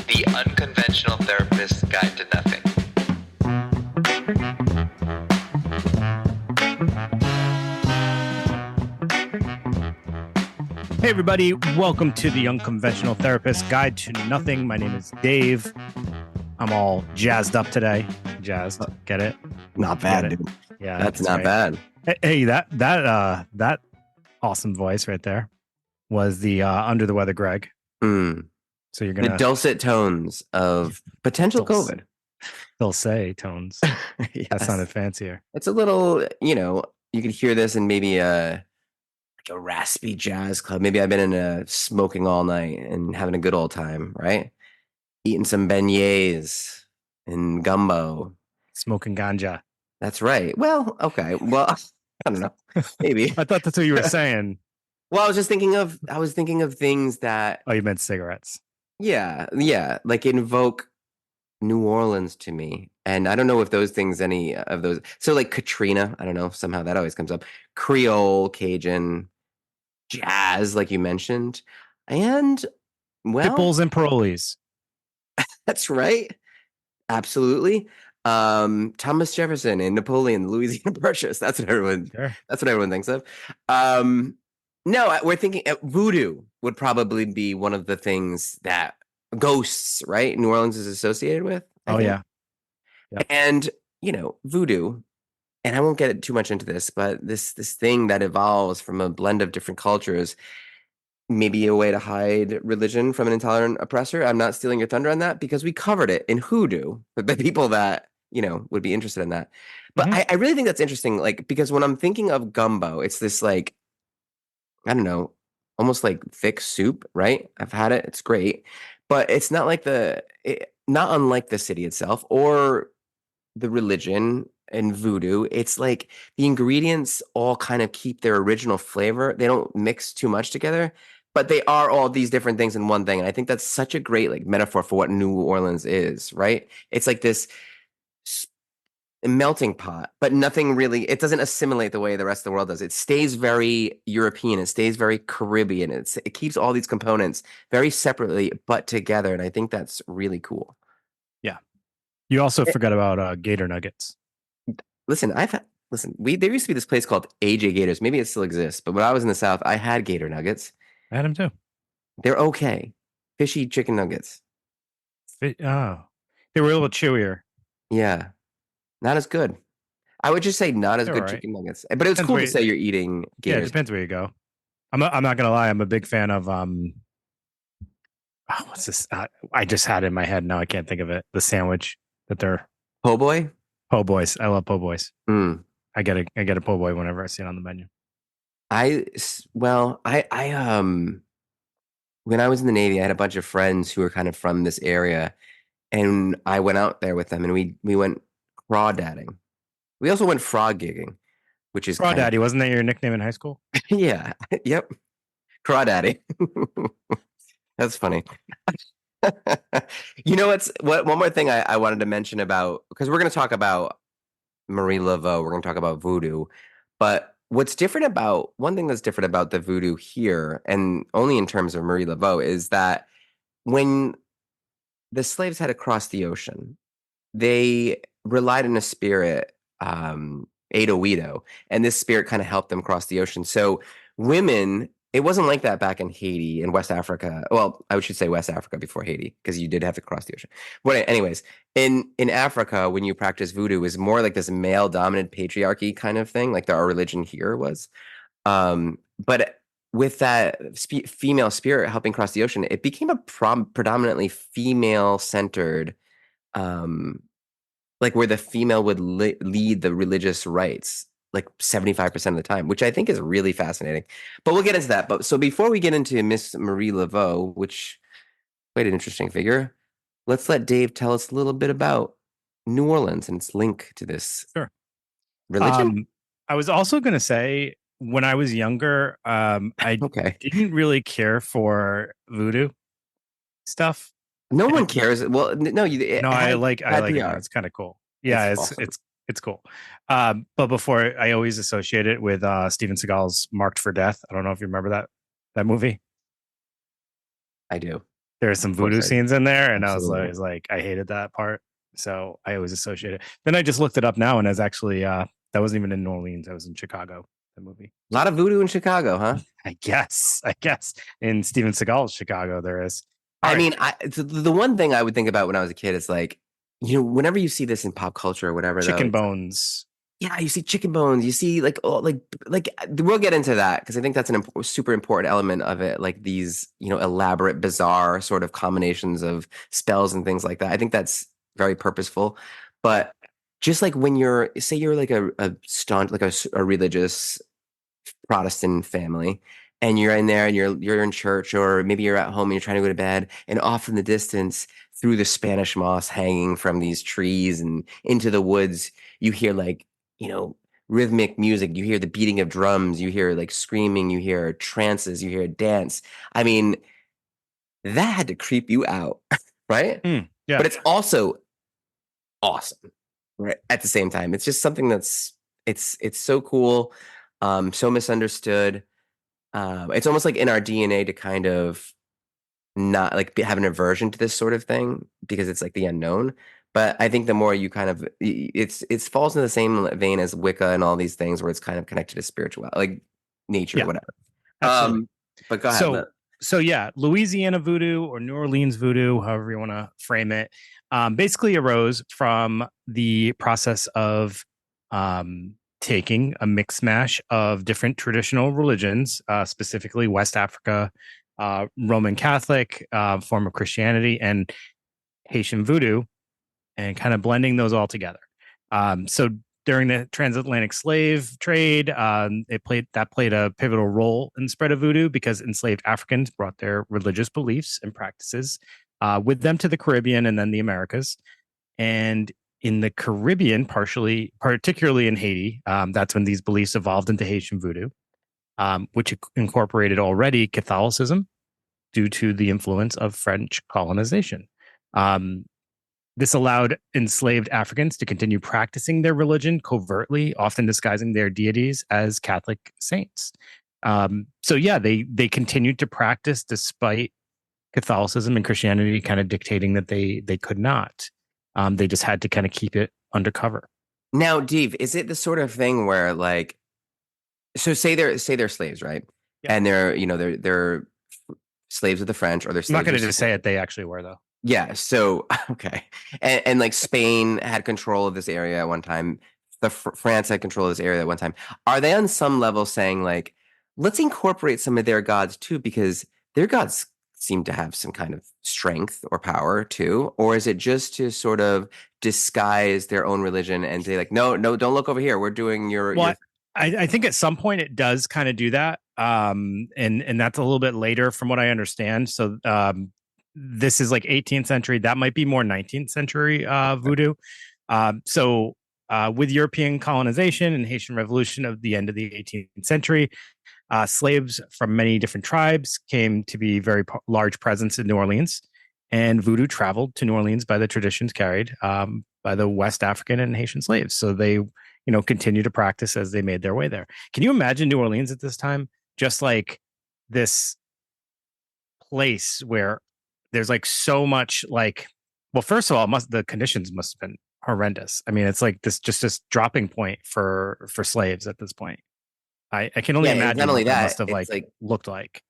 The Unconventional Therapist's Guide to Nothing. Hey, everybody. Welcome to the Unconventional Therapist's Guide to Nothing. My name is Dave. I'm all jazzed up today. Jazzed. Get it? Not bad, dude. Yeah. That's not bad. Hey, that awesome voice right there was the Under the Weather Greg. So you're going The dulcet tones of potential COVID. They'll say tones. Yes. That sounded fancier. It's a little, you could hear this in maybe a raspy jazz club. Maybe I've been in a smoking all night and having a good old time, right? Eating some beignets and gumbo. Smoking ganja. That's right. Well, okay. Well, I don't know. Maybe. I thought that's what you were saying. Well, I was thinking of things that. Oh, you meant cigarettes. Yeah. Like invoke New Orleans to me. And I don't know if those things, any of those. So like Katrina, I don't know. Somehow that always comes up. Creole, Cajun, jazz, like you mentioned. And well, Pitbulls and parolees. That's right. Absolutely. Thomas Jefferson and Napoleon, the Louisiana Purchase. That's what everyone thinks of. No, we're thinking voodoo would probably be one of the things that ghosts, right? New Orleans is associated with. I think. Yeah. Yep. And, voodoo, and I won't get too much into this, but this thing that evolves from a blend of different cultures, maybe a way to hide religion from an intolerant oppressor. I'm not stealing your thunder on that because we covered it in Hoodoo for the people that, would be interested in that. But I really think that's interesting, like, because when I'm thinking of gumbo, it's this like, I don't know, almost like thick soup, right? I've had it. It's great. But it's not like not unlike the city itself or the religion and voodoo. It's like the ingredients all kind of keep their original flavor. They don't mix too much together, but they are all these different things in one thing. And I think that's such a great like metaphor for what New Orleans is, right? It's like this melting pot, but nothing really, it doesn't assimilate the way the rest of the world does. It stays very European. It stays very Caribbean. It keeps all these components very separately, but together. And I think that's really cool. Yeah. You also forgot about Gator Nuggets. Listen, there used to be this place called AJ Gators. Maybe it still exists, but when I was in the South, I had Gator Nuggets. I had them too. They're okay. Fishy chicken nuggets. They were a little chewier. Yeah. Not as good. I would just say not as good chicken nuggets. But it was cool to say you're eating Gators. Yeah, it depends where you go. I'm not gonna lie, I'm a big fan of what's this? I just had it in my head. Now I can't think of it. The sandwich that they're Po' boy? Po' boys. I love po' boys. Mm. I get a po' boy whenever I see it on the menu. When I was in the Navy, I had a bunch of friends who were kind of from this area, and I went out there with them, and we went crawdadding. We also went frog gigging, which is Crawdaddy. Wasn't that your nickname in high school? Yeah. Yep. Crawdaddy. That's funny. What one more thing I wanted to mention about, because we're going to talk about Marie Laveau, we're going to talk about voodoo, but one thing that's different about the voodoo here, and only in terms of Marie Laveau, is that when the slaves had to cross the ocean, they relied on a spirit, Ado Wido, and this spirit kind of helped them cross the ocean. So women, it wasn't like that back in Haiti and West Africa. Well, I should say West Africa before Haiti, because you did have to cross the ocean. But anyways, in Africa, when you practice voodoo, it was more like this male-dominant patriarchy kind of thing, like our religion here was. But with that female spirit helping cross the ocean, it became a predominantly female-centered, like where the female would lead the religious rites, like 75% of the time, which I think is really fascinating. But we'll get into that. But so before we get into Miss Marie Laveau, which quite an interesting figure, let's let Dave tell us a little bit about New Orleans and its link to this religion. I was also going to say, when I was younger, I didn't really care for voodoo stuff. No one cares. Well, no, I like it. It's kind of cool. Yeah, it's cool. But before, I always associate it with Steven Seagal's Marked for Death. I don't know if you remember that movie. I do. There are some Of course, voodoo scenes in there, and absolutely. I hated that part. So I always associate it. Then I just looked it up now, and it's actually that wasn't even in New Orleans. That was in Chicago. The movie. A lot of voodoo in Chicago, huh? I guess in Steven Seagal's Chicago there is. All I right, mean, the one thing I would think about when I was a kid is like, whenever you see this in pop culture or whatever, though, chicken it's bones. yeah, you see chicken bones, you see like oh, like we'll get into that because I think that's an super important element of it, like these elaborate, bizarre sort of combinations of spells and things like that. I think that's very purposeful, but just like when you're say you're like a staunch like a religious Protestant family, and you're in there and you're in church, or maybe you're at home and you're trying to go to bed, and off in the distance, through the Spanish moss hanging from these trees and into the woods, you hear like, you know, rhythmic music, you hear the beating of drums, you hear like screaming, you hear trances, you hear dance. I mean, that had to creep you out, right? Yeah. But it's also awesome, right? At the same time, it's just something that's it's so cool, so misunderstood. It's almost like in our DNA to kind of not like have an aversion to this sort of thing because it's like the unknown. But I think the more you kind of it's falls in the same vein as Wicca and all these things where it's kind of connected to spiritual like nature or Yeah, whatever. absolutely. But go ahead. So yeah, Louisiana voodoo or New Orleans voodoo, however you want to frame it, basically arose from the process of taking a mix mash of different traditional religions, specifically West Africa, Roman Catholic, form of Christianity, and Haitian voodoo, and kind of blending those all together. So during the transatlantic slave trade, it played a pivotal role in the spread of voodoo because enslaved Africans brought their religious beliefs and practices with them to the Caribbean and then the Americas. And in the Caribbean, particularly in Haiti, that's when these beliefs evolved into Haitian voodoo, which incorporated already Catholicism due to the influence of French colonization. Um, this allowed enslaved Africans to continue practicing their religion covertly, often disguising their deities as Catholic saints. So yeah, they continued to practice despite Catholicism and Christianity kind of dictating that they could not. They just had to kind of keep it undercover. Now, Dave, is it the sort of thing where like so say they're slaves, right? Yeah, And they're slaves of the French or they're I'm not slaves going of to just say it. They actually were though. yeah, so okay, and like Spain had control of this area at one time. The France had control of this area at one time. Are they on some level saying like, let's incorporate some of their gods too, because their gods seem to have some kind of strength or power too, or is it just to sort of disguise their own religion and say like, no, no, don't look over here. We're doing Well, your I think at some point it does kind of do that, and that's a little bit later from what I understand. So this is like 18th century. That might be more 19th century voodoo. So with European colonization and Haitian Revolution of the end of the 18th century, slaves from many different tribes came to be very large presence in New Orleans, and voodoo traveled to New Orleans by the traditions carried by the West African and Haitian slaves. So they, continue to practice as they made their way there. Can you imagine New Orleans at this time? Just like this place where there's like so much like, well, first of all, the conditions must have been horrendous. I mean, it's like this dropping point for slaves at this point. I can only yeah. It's not imagine only what that that, must have it's like like looked like.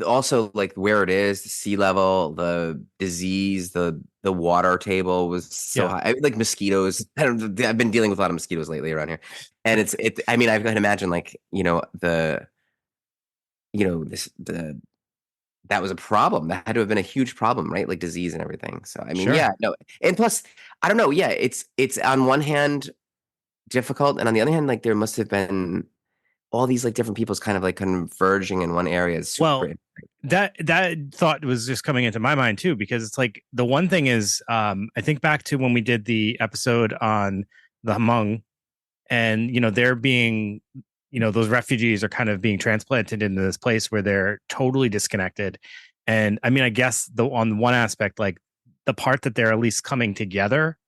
also like where it is, the sea level, the disease, the water table was so Yeah, high. Like mosquitoes. I've been dealing with a lot of mosquitoes lately around here, and it. I mean, I can imagine like this the that was a problem. That had to have been a huge problem, right? Like disease and everything. So I mean, sure. yeah, no, and plus, I don't know. Yeah, it's on one hand difficult, and on the other hand, like there must have been all these like different people's kind of like converging in one area. Is super. Well, that thought was just coming into my mind too, because it's like the one thing is, I think back to when we did the episode on the Hmong, and they're being, those refugees are kind of being transplanted into this place where they're totally disconnected. And I mean, I guess the on one aspect, like the part that they're at least coming together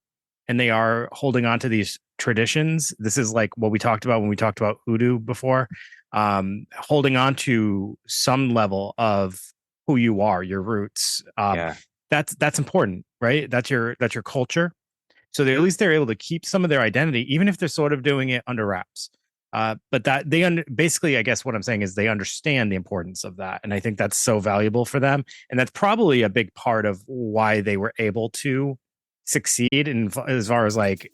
and they are holding on to these traditions. This is like what we talked about when we talked about hoodoo before. Holding on to some level of who you are, your roots. Yeah. That's important, right? That's your culture. So at least they're able to keep some of their identity, even if they're sort of doing it under wraps. But that basically, I guess what I'm saying is they understand the importance of that, and I think that's so valuable for them, and that's probably a big part of why they were able to succeed in as far as like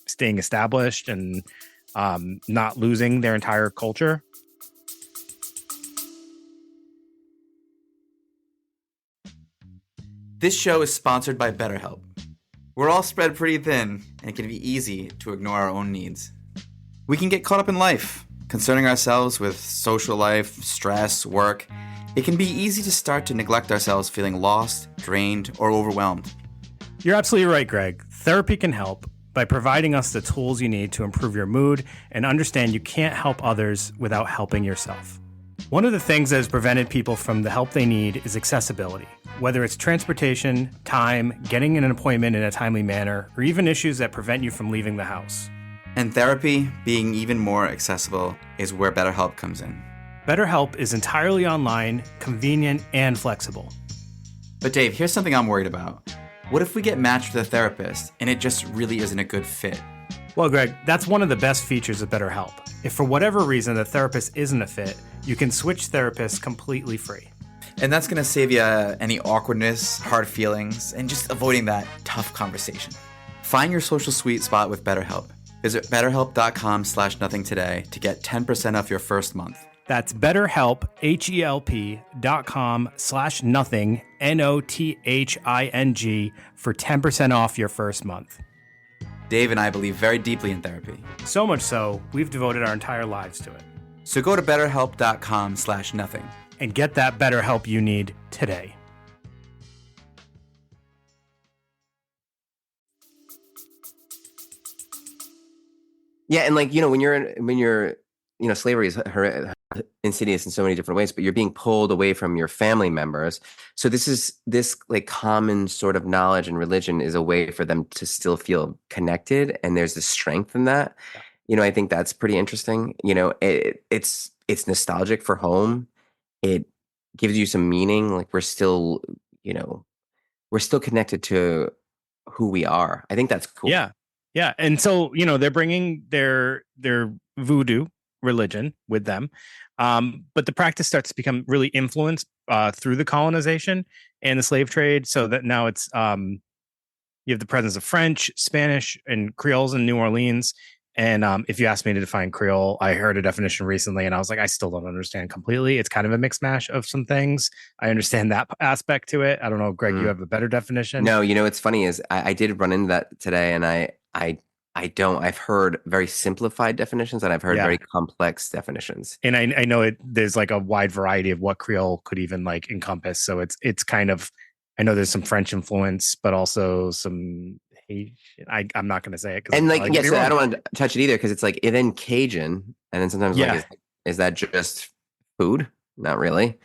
staying established and not losing their entire culture. This show is sponsored by BetterHelp. We're all spread pretty thin, and it can be easy to ignore our own needs. We can get caught up in life, concerning ourselves with social life, stress, work. It can be easy to start to neglect ourselves, feeling lost, drained, or overwhelmed. You're absolutely right, Greg. Therapy can help by providing us the tools you need to improve your mood and understand you can't help others without helping yourself. One of the things that has prevented people from the help they need is accessibility, whether it's transportation, time, getting an appointment in a timely manner, or even issues that prevent you from leaving the house. And therapy, being even more accessible, is where BetterHelp comes in. BetterHelp is entirely online, convenient, and flexible. But Dave, here's something I'm worried about. What if we get matched with a therapist and it just really isn't a good fit? Well, Greg, that's one of the best features of BetterHelp. If for whatever reason the therapist isn't a fit, you can switch therapists completely free. And that's going to save you any awkwardness, hard feelings, and just avoiding that tough conversation. Find your social sweet spot with BetterHelp. Visit betterhelp.com/nothing today to get 10% off your first month. That's BetterHelp, HELP.com/nothing, NOTHING, for 10% off your first month. Dave and I believe very deeply in therapy. So much so, we've devoted our entire lives to it. So go to betterhelp.com/nothing. And get that BetterHelp you need today. Yeah, and like when you're slavery is insidious in so many different ways, but you're being pulled away from your family members. So this like common sort of knowledge and religion is a way for them to still feel connected, and there's this strength in that. I think that's pretty interesting. It's nostalgic for home. It gives you some meaning. Like we're still connected to who we are. I think that's cool. Yeah. Yeah. And so, they're bringing their voodoo religion with them. But the practice starts to become really influenced through the colonization and the slave trade. So that now it's, you have the presence of French, Spanish, and Creoles in New Orleans. And if you asked me to define Creole, I heard a definition recently and I was like, I still don't understand completely. It's kind of a mixed mash of some things. I understand that aspect to it. I don't know, Greg, you have a better definition? No, what's funny is I did run into that today, and I don't. I've heard very simplified definitions, and I've heard very complex definitions. And I know there's like a wide variety of what Creole could even like encompass. So it's kind of, I know there's some French influence, but also some Haitian. I'm not going to say it. And like, so I don't want to touch it either, because it's like, and then Cajun, and then sometimes like, is that just food? Not really.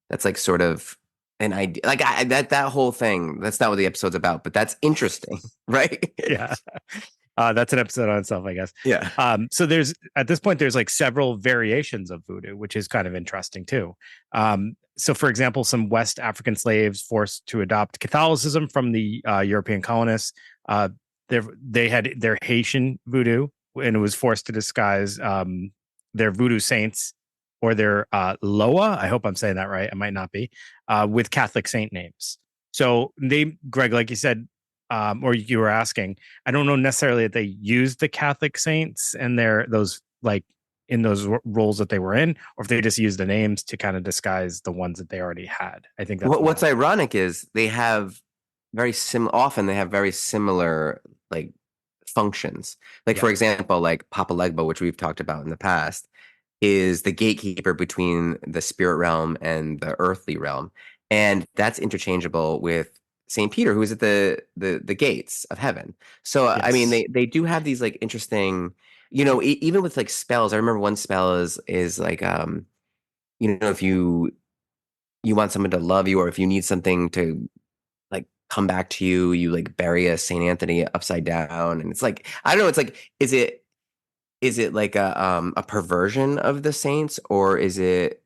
That's like sort of an idea. Like that whole thing. That's not what the episode's about, but that's interesting, right? Yeah. That's an episode on itself, I guess. Yeah. So at this point, there's like several variations of voodoo, which is kind of interesting too. So for example, some West African slaves forced to adopt Catholicism from the European colonists. They had their Haitian voodoo, and it was forced to disguise their voodoo saints or their Loa. I hope I'm saying that right. I might not be, with Catholic saint names. So Greg, like you said, or you were asking, I don't know necessarily that they used the Catholic saints and those roles that they were in, or if they just used the names to kind of disguise the ones that they already had. I think that's what's ironic is they have often they have very similar like functions. Like for example, like Papa Legba, which we've talked about in the past, is the gatekeeper between the spirit realm and the earthly realm, and that's interchangeable with Saint Peter, who is at the gates of heaven. So I mean, they do have these like interesting, even with like spells. I remember one spell is like if you want someone to love you, or if you need something to like come back to you, you like bury a Saint Anthony upside down, and it's like, I don't know. It's like, is it like a perversion of the saints, or is it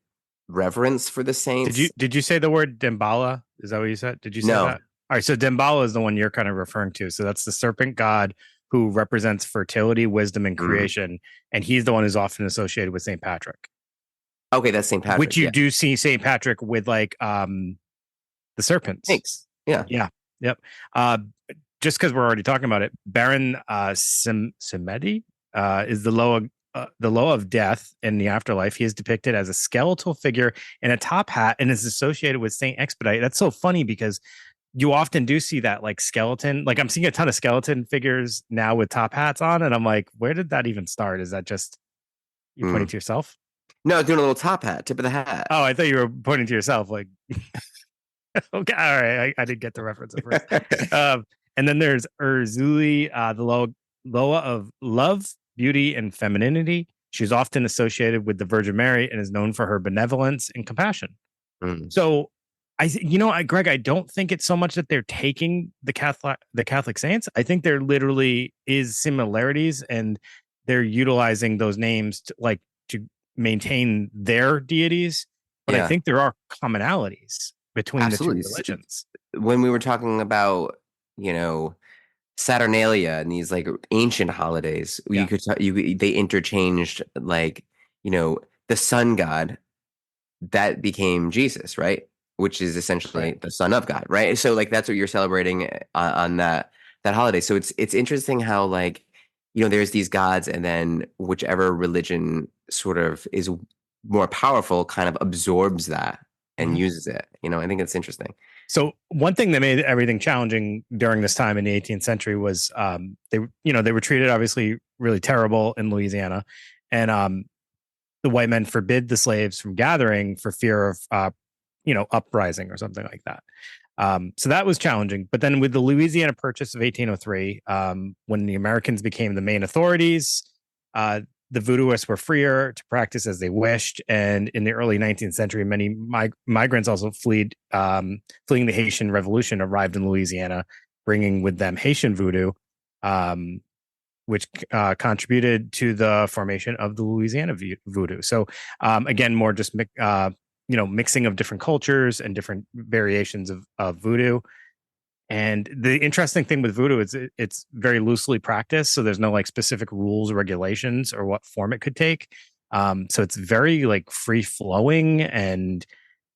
reverence for the saints. Did you say the word Damballa? Is that what you said? Did you say No. that? All right, so Damballa is the one you're kind of referring to. So that's the serpent god who represents fertility, wisdom, and creation, and he's the one who's often associated with Saint Patrick. Okay, that's St. Patrick. Which you do see Saint Patrick with, like the serpents. Thanks. Yeah. Yep. Just because we're already talking about it, Baron Samedi is the Loa of death in the afterlife. He is depicted as a skeletal figure in a top hat and is associated with Saint Expedite. That's so funny because you often do see that, like, skeleton. Like, I'm seeing a ton of skeleton figures now with top hats on, and I'm like, where did that even start? Is that just you pointing to yourself? No, doing a little top hat, tip of the hat. Oh, I thought you were pointing to yourself. Like, okay, all right, I didn't get the reference at first. And then there's Urzuli, the Loa of love, beauty, and femininity. She's often associated with the Virgin Mary and is known for her benevolence and compassion. So, Greg, I don't think it's so much that they're taking the Catholic saints. I think there literally is similarities, and they're utilizing those names to maintain their deities. But I think there are commonalities between the two religions. When we were talking about, Saturnalia and these, like, ancient holidays, they interchanged, like, the sun god that became Jesus, right? Which is essentially the son of God, right? So, like, that's what you're celebrating on that holiday. So it's interesting how, like, there's these gods, and then whichever religion sort of is more powerful kind of absorbs that and uses it. I think it's interesting. So one thing that made everything challenging during this time in the 18th century was they were treated obviously really terrible in Louisiana, and the white men forbid the slaves from gathering for fear of uprising or something like that. So that was challenging. But then with the Louisiana Purchase of 1803, when the Americans became the main authorities, the voodooists were freer to practice as they wished. And in the early 19th century, many migrants also fleeing the Haitian Revolution arrived in Louisiana, bringing with them Haitian voodoo, which contributed to the formation of the Louisiana voodoo. So again, more just mixing of different cultures and different variations of voodoo. And the interesting thing with voodoo is it's very loosely practiced. So there's no, like, specific rules or regulations or what form it could take. So it's very, like, free flowing and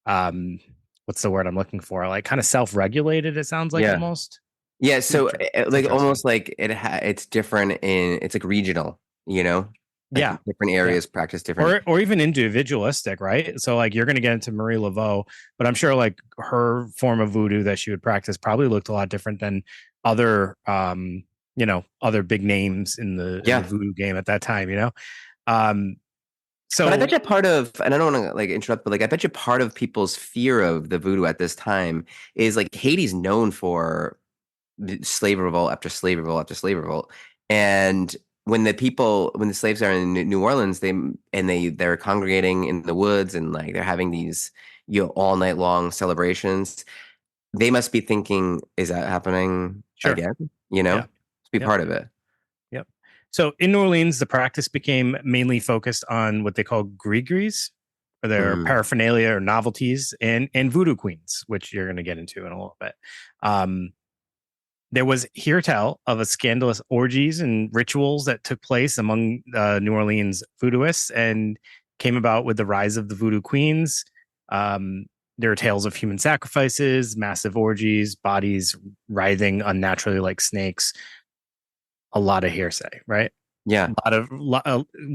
what's the word I'm looking for? Like, kind of self-regulated, it sounds like, almost. Yeah. So like almost like it's different it's like regional, Like different areas practice different, or even individualistic, right? So, like, you're going to get into Marie Laveau, but I'm sure, like, her form of voodoo that she would practice probably looked a lot different than other, other big names in the voodoo game at that time, So, but I bet you part of, and I don't want to, like, interrupt, but, like, I bet you part of people's fear of the voodoo at this time is, like, Haiti's known for slave revolt after slave revolt after slave revolt, and when the slaves are in New Orleans, they're congregating in the woods, and, like, they're having these all night long celebrations. They must be thinking, is that happening again? To be part of it. Yep. So in New Orleans, the practice became mainly focused on what they call gris-gris, or their paraphernalia or novelties, and voodoo queens, which you're going to get into in a little bit. There was hearsay of a scandalous orgies and rituals that took place among New Orleans voodooists and came about with the rise of the voodoo queens. There are tales of human sacrifices, massive orgies, bodies writhing unnaturally like snakes. A lot of hearsay, right? Yeah.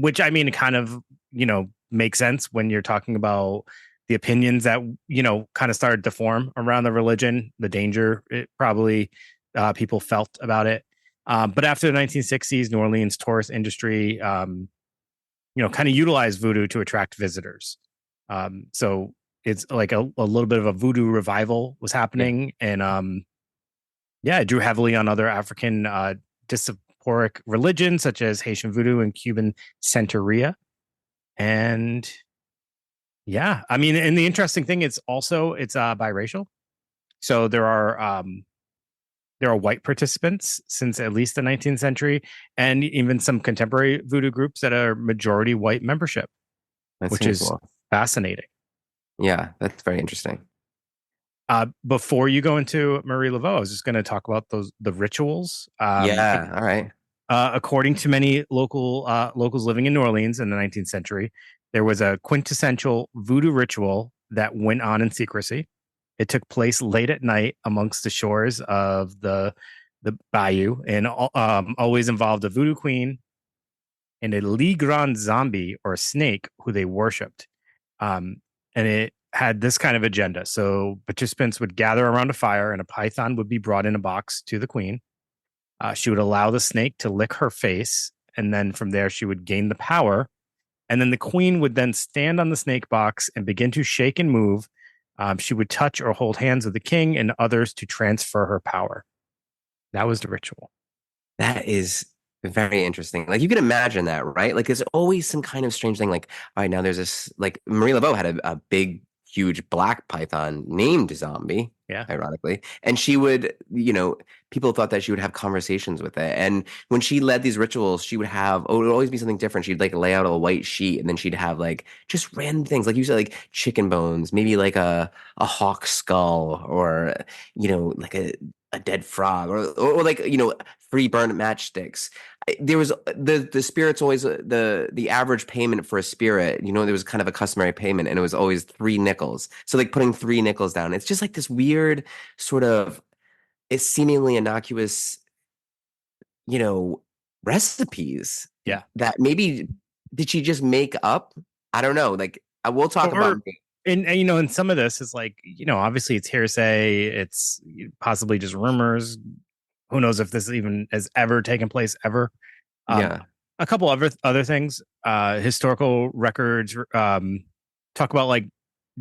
Which, I mean, kind of, makes sense when you're talking about the opinions that, kind of started to form around the religion, the danger it probably people felt about it. But after the 1960s, New Orleans tourist industry, kind of utilized voodoo to attract visitors. So it's like a little bit of a voodoo revival was happening. And it drew heavily on other African diasporic religions, such as Haitian voodoo and Cuban Santeria. And I mean, and the interesting thing is also it's biracial. So there are white participants since at least the 19th century, and even some contemporary voodoo groups that are majority white membership, which is fascinating. Yeah, that's very interesting. Before you go into Marie Laveau, I was just going to talk about the rituals. Yeah, all right. According to many locals living in New Orleans in the 19th century, there was a quintessential voodoo ritual that went on in secrecy. It took place late at night amongst the shores of the bayou, and always involved a voodoo queen and a Grand zombie or a snake who they worshipped. And it had this kind of agenda. So participants would gather around a fire, and a python would be brought in a box to the queen. She would allow the snake to lick her face, and then from there she would gain the power. And then the queen would then stand on the snake box and begin to shake and move. She would touch or hold hands with the king and others to transfer her power. That was the ritual. That is very interesting. Like you can imagine that, right? Like there's always some kind of strange thing. Like, all right, now there's this. Like Marie Laveau had a big, huge black python named Zombie. Yeah. Ironically, and she would, people thought that she would have conversations with it. And when she led these rituals, she would have. Oh, it would always be something different. She'd like lay out a white sheet, and then she'd have like just random things, like you said, like chicken bones, maybe like a hawk skull, or like a dead frog, or like free burnt matchsticks. There was the spirits always the average payment for a spirit. There was kind of a customary payment, and it was always 3 nickels. So like putting 3 nickels down, it's just like this weird sort of it's seemingly innocuous, recipes. Yeah. That maybe did she just make up? I don't know. Like we'll talk about. And and some of this is like, obviously it's hearsay. It's possibly just rumors. Who knows if this even has ever taken place ever. Yeah. A couple other things. Historical records talk about like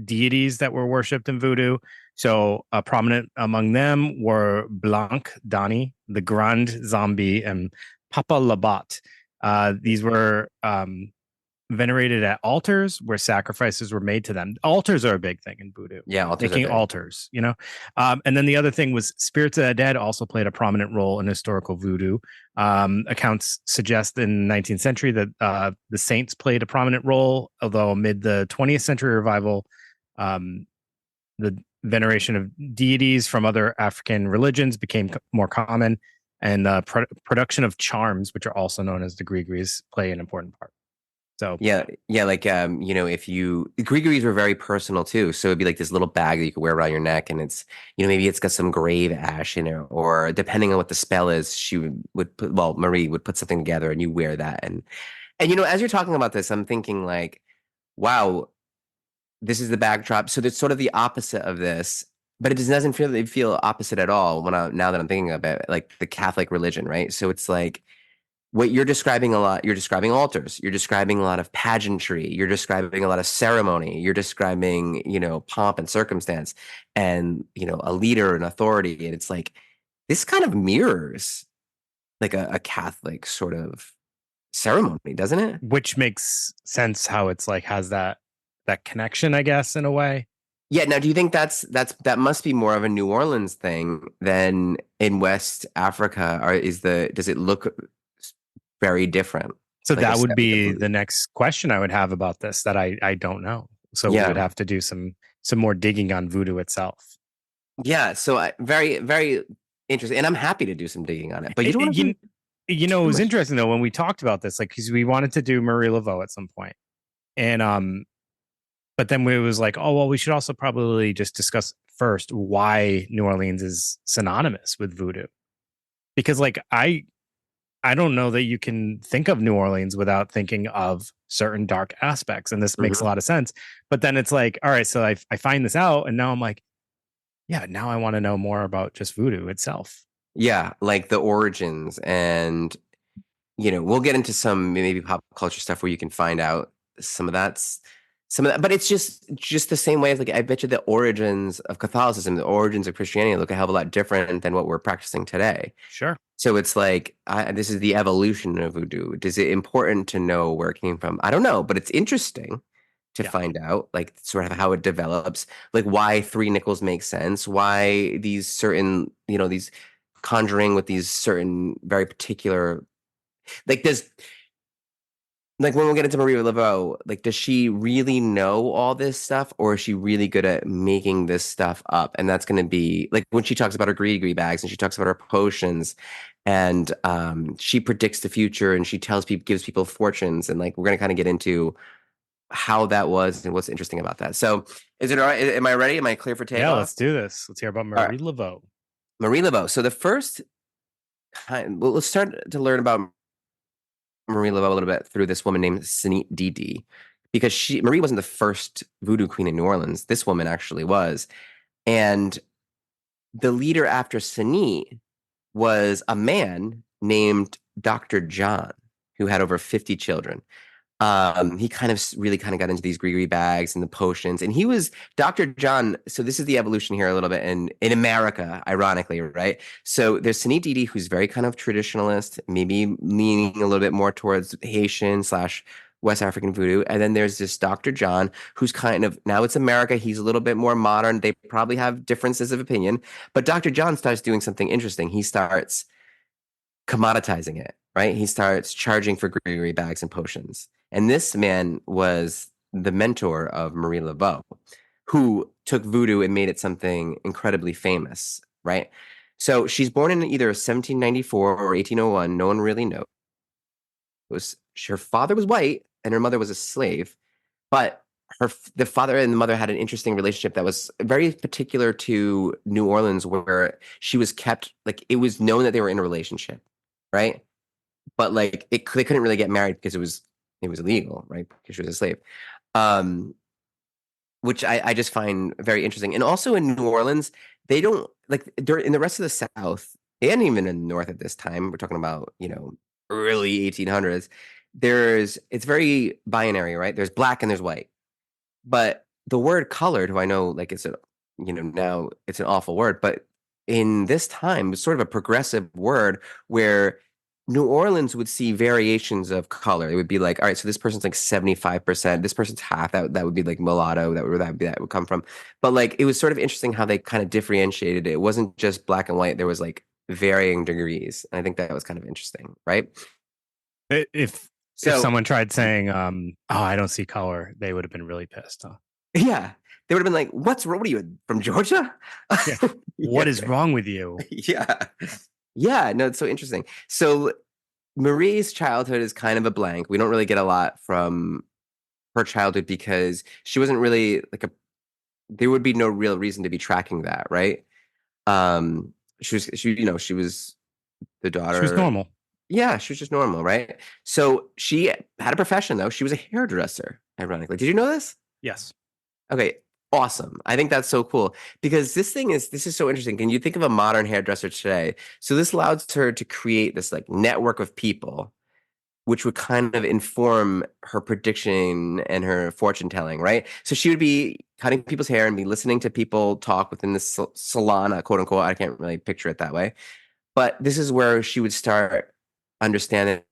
deities that were worshipped in voodoo. So prominent among them were Blanc, Donnie, the Grand Zombie, and Papa Labat. These were venerated at altars where sacrifices were made to them. Altars are a big thing in voodoo. Yeah, altars making altars, and then the other thing was spirits of the dead also played a prominent role in historical voodoo. Accounts suggest in the 19th century that the saints played a prominent role, although amid the 20th century revival, the veneration of deities from other African religions became more common, and production of charms, which are also known as the grigris, play an important part. So yeah, like if you grigris were very personal too, so it'd be like this little bag that you could wear around your neck, and it's maybe it's got some grave ash in it, or depending on what the spell is, she would put, well, Marie would put something together, and you wear that, and as you're talking about this, I'm thinking like, wow, this is the backdrop. So it's sort of the opposite of this, but it just doesn't feel opposite at all now that I'm thinking about it, like the Catholic religion, right? So it's like what you're describing a lot. You're describing altars. You're describing a lot of pageantry. You're describing a lot of ceremony. You're describing, pomp and circumstance, and a leader and authority. And it's like this kind of mirrors like a Catholic sort of ceremony, doesn't it? Which makes sense how it's like has that connection, I guess, in a way. Yeah. Now, do you think that must be more of a New Orleans thing than in West Africa, or does it look very different? So Like that would be the next question I would have about this that I don't know. So we would have to do some more digging on voodoo itself. Yeah. So very, very interesting. And I'm happy to do some digging on it. But you don't want to it was interesting though when we talked about this, like because we wanted to do Marie Laveau at some point. And but then we was like, oh well, we should also probably just discuss first why New Orleans is synonymous with voodoo. Because like I don't know that you can think of New Orleans without thinking of certain dark aspects. And this makes a lot of sense. But then it's like, all right, so I find this out, and now I'm like, yeah, now I want to know more about just voodoo itself. Yeah, like the origins, and we'll get into some maybe pop culture stuff where you can find out some of that, but it's just the same way as like I bet you the origins of Catholicism, the origins of Christianity look a hell of a lot different than what we're practicing today. Sure. So it's like this is the evolution of voodoo. Is it important to know where it came from? I don't know, but it's interesting to find out, like sort of how it develops, like why 3 nickels make sense, why these certain, these conjuring with these certain very particular, like like when we get into Marie Laveau, like does she really know all this stuff, or is she really good at making this stuff up? And that's going to be like when she talks about her gree bags and she talks about her potions, and she predicts the future and she tells people, gives people fortunes, and like we're going to kind of get into how that was and what's interesting about that. So, is it all right? Am I ready? Am I clear for takeoff? Yeah, let's do this. Let's hear about All Marie right. Laveau. Marie Laveau. So the first kind, well, let's start to learn about Marie Laveau a little bit through this woman named Sinit Didi, because Marie wasn't the first voodoo queen in New Orleans. This woman actually was, and the leader after Sinit was a man named Dr. John, who had over 50 children. He kind of really kind of got into these gree bags and the potions, and he was Dr. John. So this is the evolution here a little bit in America, ironically, right? So there's Sinit Didi, who's very kind of traditionalist, maybe leaning a little bit more towards Haitian slash West African voodoo. And then there's this Dr. John, who's kind of, now it's America. He's a little bit more modern. They probably have differences of opinion, but Dr. John starts doing something interesting. He starts commoditizing it, right? He starts charging for greenery bags and potions. And this man was the mentor of Marie Laveau, who took voodoo and made it something incredibly famous, right? So she's born in either 1794 or 1801. No one really knows. Her father was white and her mother was a slave, but the father and the mother had an interesting relationship that was very particular to New Orleans, where she was kept, like, it was known that they were in a relationship, right? But like they couldn't really get married because it was illegal, right? Because she was a slave. Which I just find very interesting. And also in New Orleans, they don't like they're in the rest of the South and even in the North at this time. We're talking about, early 1800s. It's very binary, right? There's black and there's white. But the word colored, who I know, like now it's an awful word, but in this time, it's sort of a progressive word where New Orleans would see variations of color. It would be like, all right, so this person's like 75%, this person's half. That would be like mulatto. That would come from. But like it was sort of interesting how they kind of differentiated it. It wasn't just black and white. There was like varying degrees. And I think that was kind of interesting, right? If someone tried saying, "Oh, I don't see color," they would have been really pissed, huh? Yeah, they would have been like, "What are you from Georgia? Yeah. What is wrong with you?" Yeah. No, it's so interesting. So Marie's childhood is kind of a blank. We don't really get a lot from her childhood because she wasn't really there would be no real reason to be tracking that, right? She was the daughter. She was normal. Yeah, she was just normal, right? So she had a profession, though. She was a hairdresser, ironically. Did you know this? Yes. Okay, awesome. I think that's so cool because this is so interesting. Can you think of a modern hairdresser today? So this allows her to create this like network of people, which would kind of inform her prediction and her fortune telling, right? So she would be cutting people's hair and be listening to people talk within the salon, quote unquote. I can't really picture it that way. But this is where she would start understanding,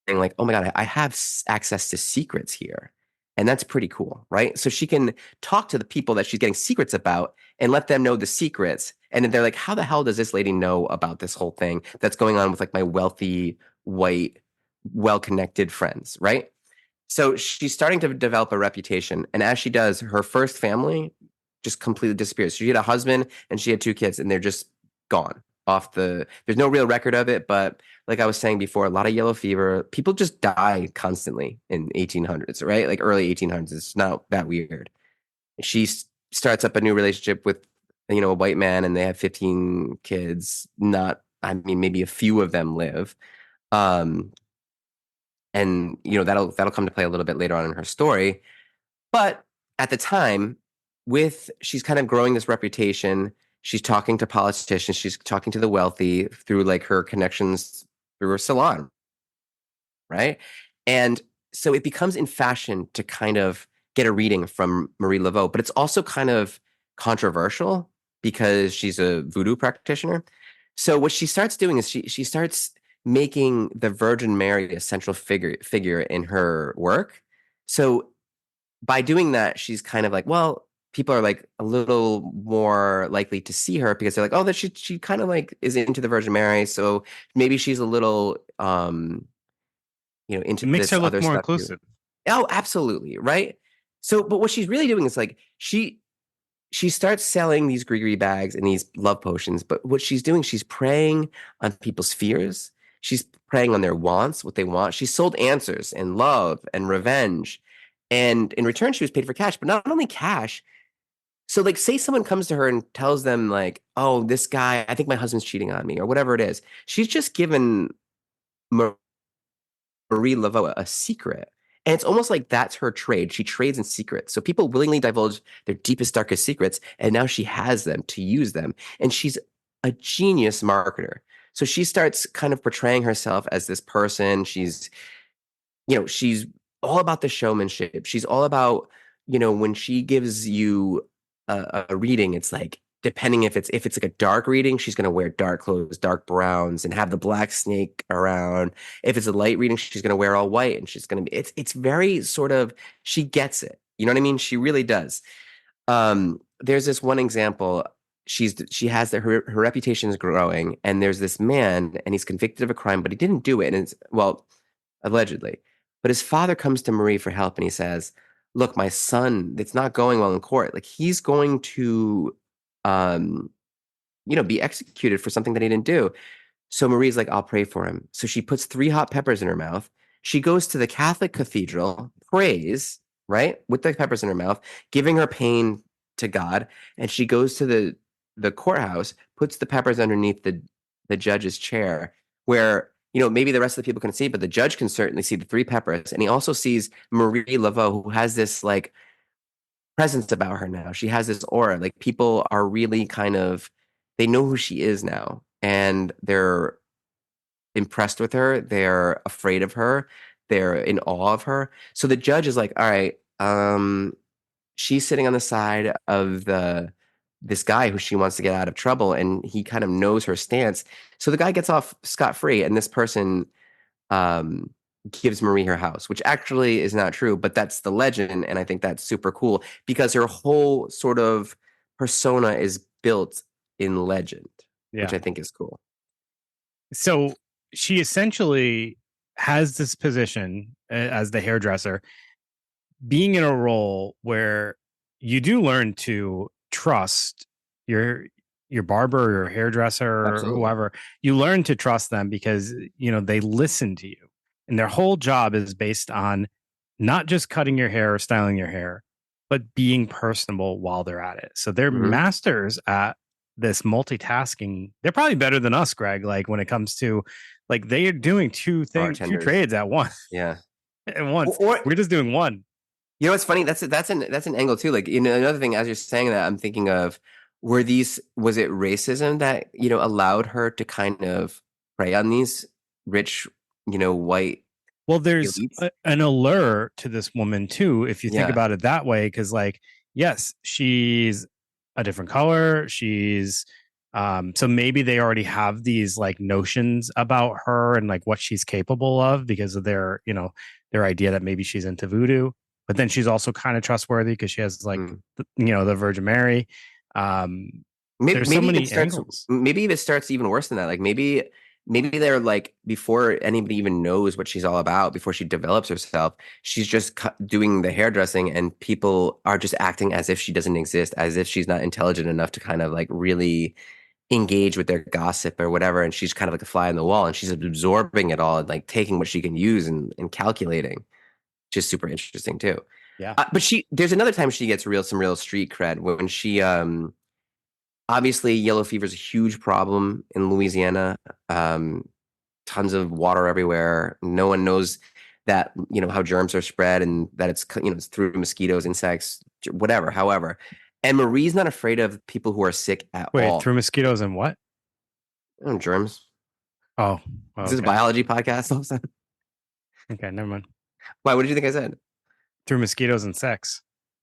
like, oh my God, I have access to secrets here. And that's pretty cool, right? So she can talk to the people that she's getting secrets about and let them know the secrets. And then they're like, how the hell does this lady know about this whole thing that's going on with like my wealthy, white, well-connected friends, right? So she's starting to develop a reputation. And as she does, her first family just completely disappears. She had a husband and she had 2 kids, and they're just gone there's no real record of it, but like I was saying before, a lot of yellow fever. People just die constantly in 1800s, right? Like early 1800s. It's not that weird. She starts up a new relationship with, a white man, and they have 15 kids. Maybe a few of them live. And that'll come to play a little bit later on in her story. But at the time, she's kind of growing this reputation. She's talking to politicians. She's talking to the wealthy through like her connections through her salon, right? And so it becomes in fashion to kind of get a reading from Marie Laveau, but it's also kind of controversial because she's a voodoo practitioner. So what she starts doing is she starts making the Virgin Mary a central figure in her work. So by doing that, she's kind of like, well, people are like a little more likely to see her because they're like, oh, that she kind of like is into the Virgin Mary. So maybe she's a little into It makes this her look other more stuff too. inclusive. Oh, absolutely, right? So, but what she's really doing is like she starts selling these gree bags and these love potions, but what she's doing, she's preying on people's fears. She's preying on their wants, what they want. She sold answers and love and revenge. And in return, she was paid for cash, but not only cash. So, like, say someone comes to her and tells them, like, oh, this guy, I think my husband's cheating on me, or whatever it is. She's just given Marie Laveau a secret. And it's almost like that's her trade. She trades in secrets. So people willingly divulge their deepest, darkest secrets, and now she has them to use them. And she's a genius marketer. So she starts kind of portraying herself as this person. She's all about the showmanship. She's all about, when she gives you a reading, it's like, depending if it's like a dark reading, she's going to wear dark clothes, dark browns, and have the black snake around. If it's a light reading, she's going to wear all white, and she's going to be. It's very sort of, she gets it. You know what I mean? She really does. There's this one example. She has her reputation is growing, and there's this man, and he's convicted of a crime, but he didn't do it, and it's, well, allegedly. But his father comes to Marie for help, and he says, "Look, my son, it's not going well in court. Like, he's going to, um, be executed for something that he didn't do." So Marie's like, "I'll pray for him." So she puts 3 hot peppers in her mouth. She goes to the Catholic cathedral, prays, right, with the peppers in her mouth, giving her pain to God. And she goes to the courthouse, puts the peppers underneath the judge's chair, where, maybe the rest of the people can see, but the judge can certainly see the 3 peppers. And he also sees Marie Laveau, who has this like presence about her now. She has this aura. Like, people are really kind of, they know who she is now, and they're impressed with her. They're afraid of her. They're in awe of her. So the judge is like, all right, she's sitting on the side of this guy who she wants to get out of trouble, and he kind of knows her stance. So the guy gets off scot-free, and this person um, gives Marie her house, which actually is not true, but that's the legend, and I think that's super cool because her whole sort of persona is built in legend, which Yeah. I think is cool. So she essentially has this position as the hairdresser, being in a role where you do learn to trust your barber, your hairdresser, or Absolutely. whoever. You learn to trust them because they listen to you, and their whole job is based on not just cutting your hair or styling your hair, but being personable while they're at it. So they're Mhm. masters at this multitasking. They're probably better than us, Greg. Like, when it comes to, like, they are doing two Bartenders. trades at once. Yeah. At once. Or We're just doing one. what's funny? That's an angle too. Like, another thing, as you're saying that, I'm thinking of, was it racism that allowed her to kind of prey on these rich, white Well, there's elites? an allure to this woman too, if you think Yeah. about it that way. Because, like, yes, she's a different color. She's so maybe they already have these like notions about her and like what she's capable of because of their idea that maybe she's into voodoo. But then she's also kind of trustworthy because she has like Mm. the Virgin Mary. Um, Maybe there's so maybe many it starts. angles. Maybe it starts even worse than that. Like, maybe they're like, before anybody even knows what she's all about, before she develops herself, she's just doing the hairdressing, and people are just acting as if she doesn't exist, as if she's not intelligent enough to kind of like really engage with their gossip or whatever. And she's kind of like a fly on the wall, and she's absorbing it all and like taking what she can use and calculating, which is super interesting too. Yeah. But there's another time she gets some real street cred when she obviously, yellow fever is a huge problem in Louisiana. Tons of water everywhere. No one knows that, how germs are spread, and that it's through mosquitoes, insects, whatever. However, and Marie's not afraid of people who are sick at Wait, all. through mosquitoes and what? Germs. Oh, Is this a okay. biology podcast? All of a sudden? Okay, never mind. Why? What did you think I said? Through mosquitoes and sex.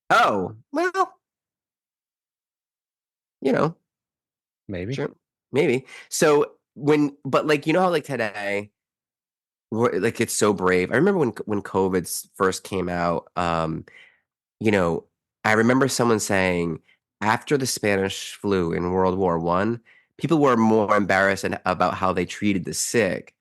Oh, well, Maybe. sure, maybe. So but like, how like today, like, it's so brave. I remember when COVID first came out. You know, I remember someone saying, after the Spanish flu in World War I, people were more embarrassed about how they treated the sick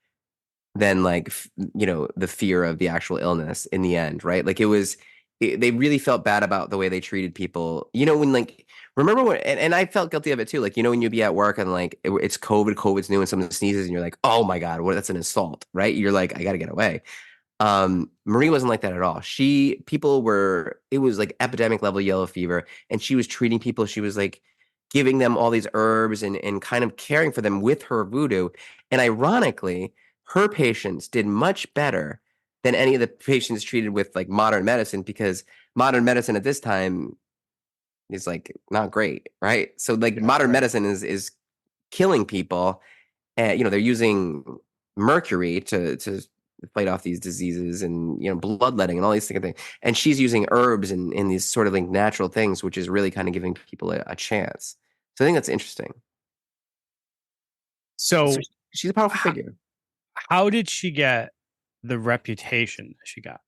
than like the fear of the actual illness in the end, right? Like they really felt bad about the way they treated people. When like remember when and I felt guilty of it too. Like when you'd be at work and like it's COVID's new and someone sneezes and you're like, oh my God, what that's an assault, right? You're like, I got to get away. Marie wasn't like that at all. It was like epidemic level yellow fever, and she was treating people. She was like giving them all these herbs and kind of caring for them with her voodoo. And ironically, her patients did much better than any of the patients treated with like modern medicine, because modern medicine at this time is like not great, right? So like modern medicine is killing people, and they're using mercury to fight off these diseases, and bloodletting and all these things. And she's using herbs and these sort of like natural things, which is really kind of giving people a chance. So I think that's interesting. So She's a powerful figure. how did she get the reputation that she got?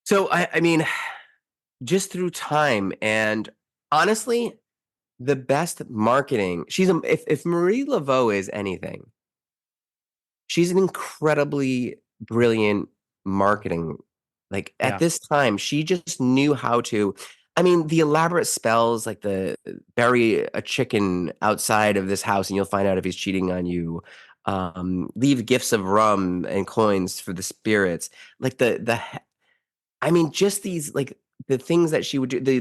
So I mean, just through time, and honestly, the best marketing. If Marie Laveau is anything, she's an incredibly brilliant marketing. Like at this time, she just knew how to. I mean, the elaborate spells, like the bury a chicken outside of this house and you'll find out if he's cheating on you. Leave gifts of rum and coins for the spirits. Like I mean, just these like the things that she would do.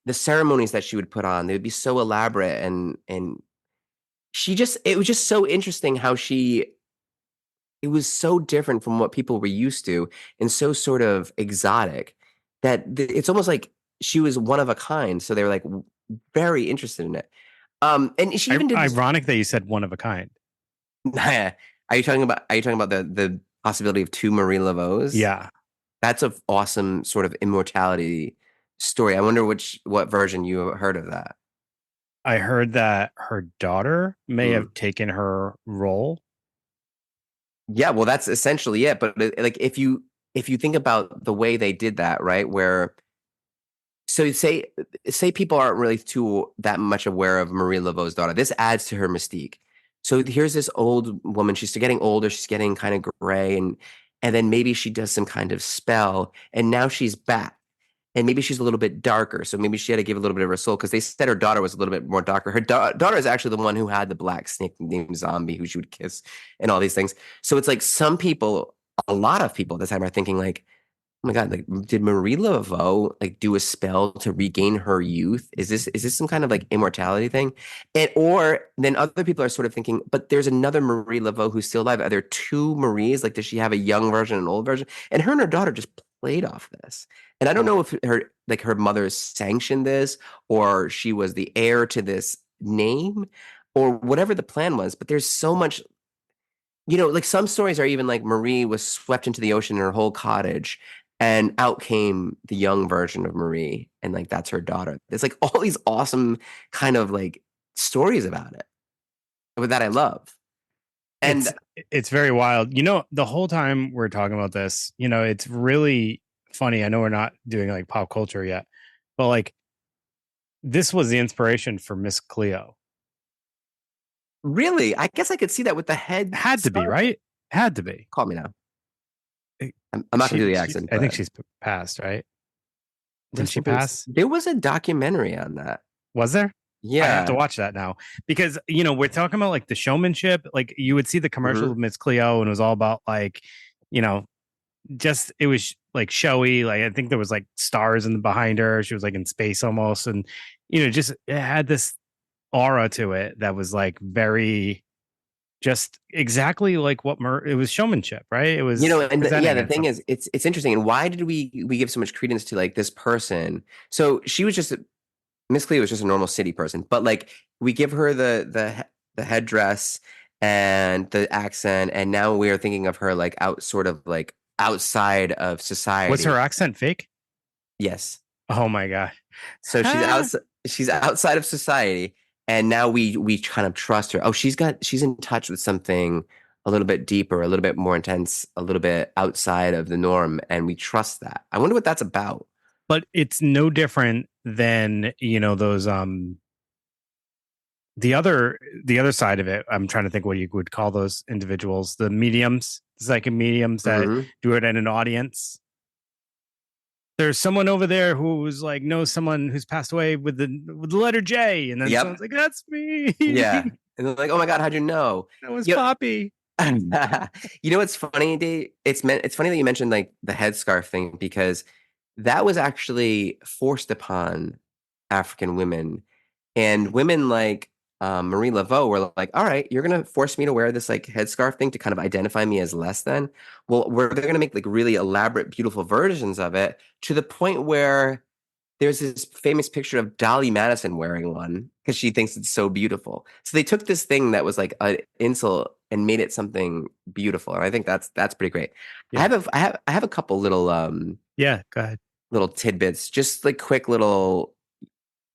The ceremonies that she would put on, they would be so elaborate, and it was just so interesting how it was so different from what people were used to, and so sort of exotic that it's almost like she was one of a kind. So they were like very interested in it. And she even did this. Ironic that you said one of a kind. Are you talking about the possibility of two Marie Laveaus? Yeah. That's an awesome sort of immortality story. I wonder what version you heard of that. I heard that her daughter may have taken her role. Yeah, well, that's essentially it. But like, if you think about the way they did that, right? So say people aren't really too that much aware of Marie Laveau's daughter. This adds to her mystique. So here's this old woman. She's getting older. She's getting kind of gray, and then maybe she does some kind of spell, and now she's back. And maybe she's a little bit darker. So maybe she had to give a little bit of her soul, because they said her daughter was a little bit more darker. Her daughter is actually the one who had the black snake named Zombie, who she would kiss and all these things. So it's like some people, a lot of people at the time are thinking like, oh my God, like did Marie Laveau like do a spell to regain her youth? Is this some kind of like immortality thing? Or then other people are sort of thinking, but there's another Marie Laveau who's still alive. Are there two Maries? Like, does she have a young version and an old version? And her daughter just played off this. And I don't know if her mother sanctioned this, or she was the heir to this name, or whatever the plan was. But there's so much, like some stories are even like Marie was swept into the ocean in her whole cottage, and out came the young version of Marie, and like that's her daughter. It's like all these awesome kind of like stories about it, that I love. And it's very wild. The whole time we're talking about this, it's really funny. I know we're not doing like pop culture yet, but like this was the inspiration for Miss Cleo. Really, I guess I could see that with the head. Had to be, right? Had to be. Call me now. I'm not gonna do the accent. I think she's passed, right? Did she pass? There was a documentary on that. Was there? Yeah, I have to watch that now, because we're talking about like the showmanship. Like you would see the commercial of Miss Cleo, and it was all about like, just it was like showy. Like I think there was like stars behind her. She was like in space almost, and just it had this aura to it that was like very, just exactly like what it was showmanship, right? It was, and the thing is, it's interesting. And why did we give so much credence to like this person? So she was just Miss Cleo was just a normal city person, but like we give her the headdress and the accent, and now we are thinking of her like sort of like outside of society. Was her accent fake? Yes. Oh my God. So she's outside of society, and now we kind of trust her. Oh, she's in touch with something a little bit deeper, a little bit more intense, a little bit outside of the norm, and we trust that. I wonder what that's about. But it's no different than those The other side of it, I'm trying to think what you would call those individuals, the mediums, psychic mediums that Mhm. do it in an audience. There's someone over there who's like knows someone who's passed away with the letter J, and then someone's Yep. like, "That's me." Yeah. And they're like, "Oh my God, how'd you know?" That was You know, Poppy. you know what's funny, Dave? It's funny that you mentioned like the headscarf thing because that was actually forced upon African women. And women like Marie Laveau were like, all right, you're going to force me to wear this like headscarf thing to kind of identify me as less than. Well, they're going to make like really elaborate, beautiful versions of it to the point where there's this famous picture of Dolly Madison wearing one because she thinks it's so beautiful. So they took this thing that was like an insult and made it something beautiful. And I think that's pretty great. Yeah. I have a couple little Yeah, go ahead. little tidbits, just like quick little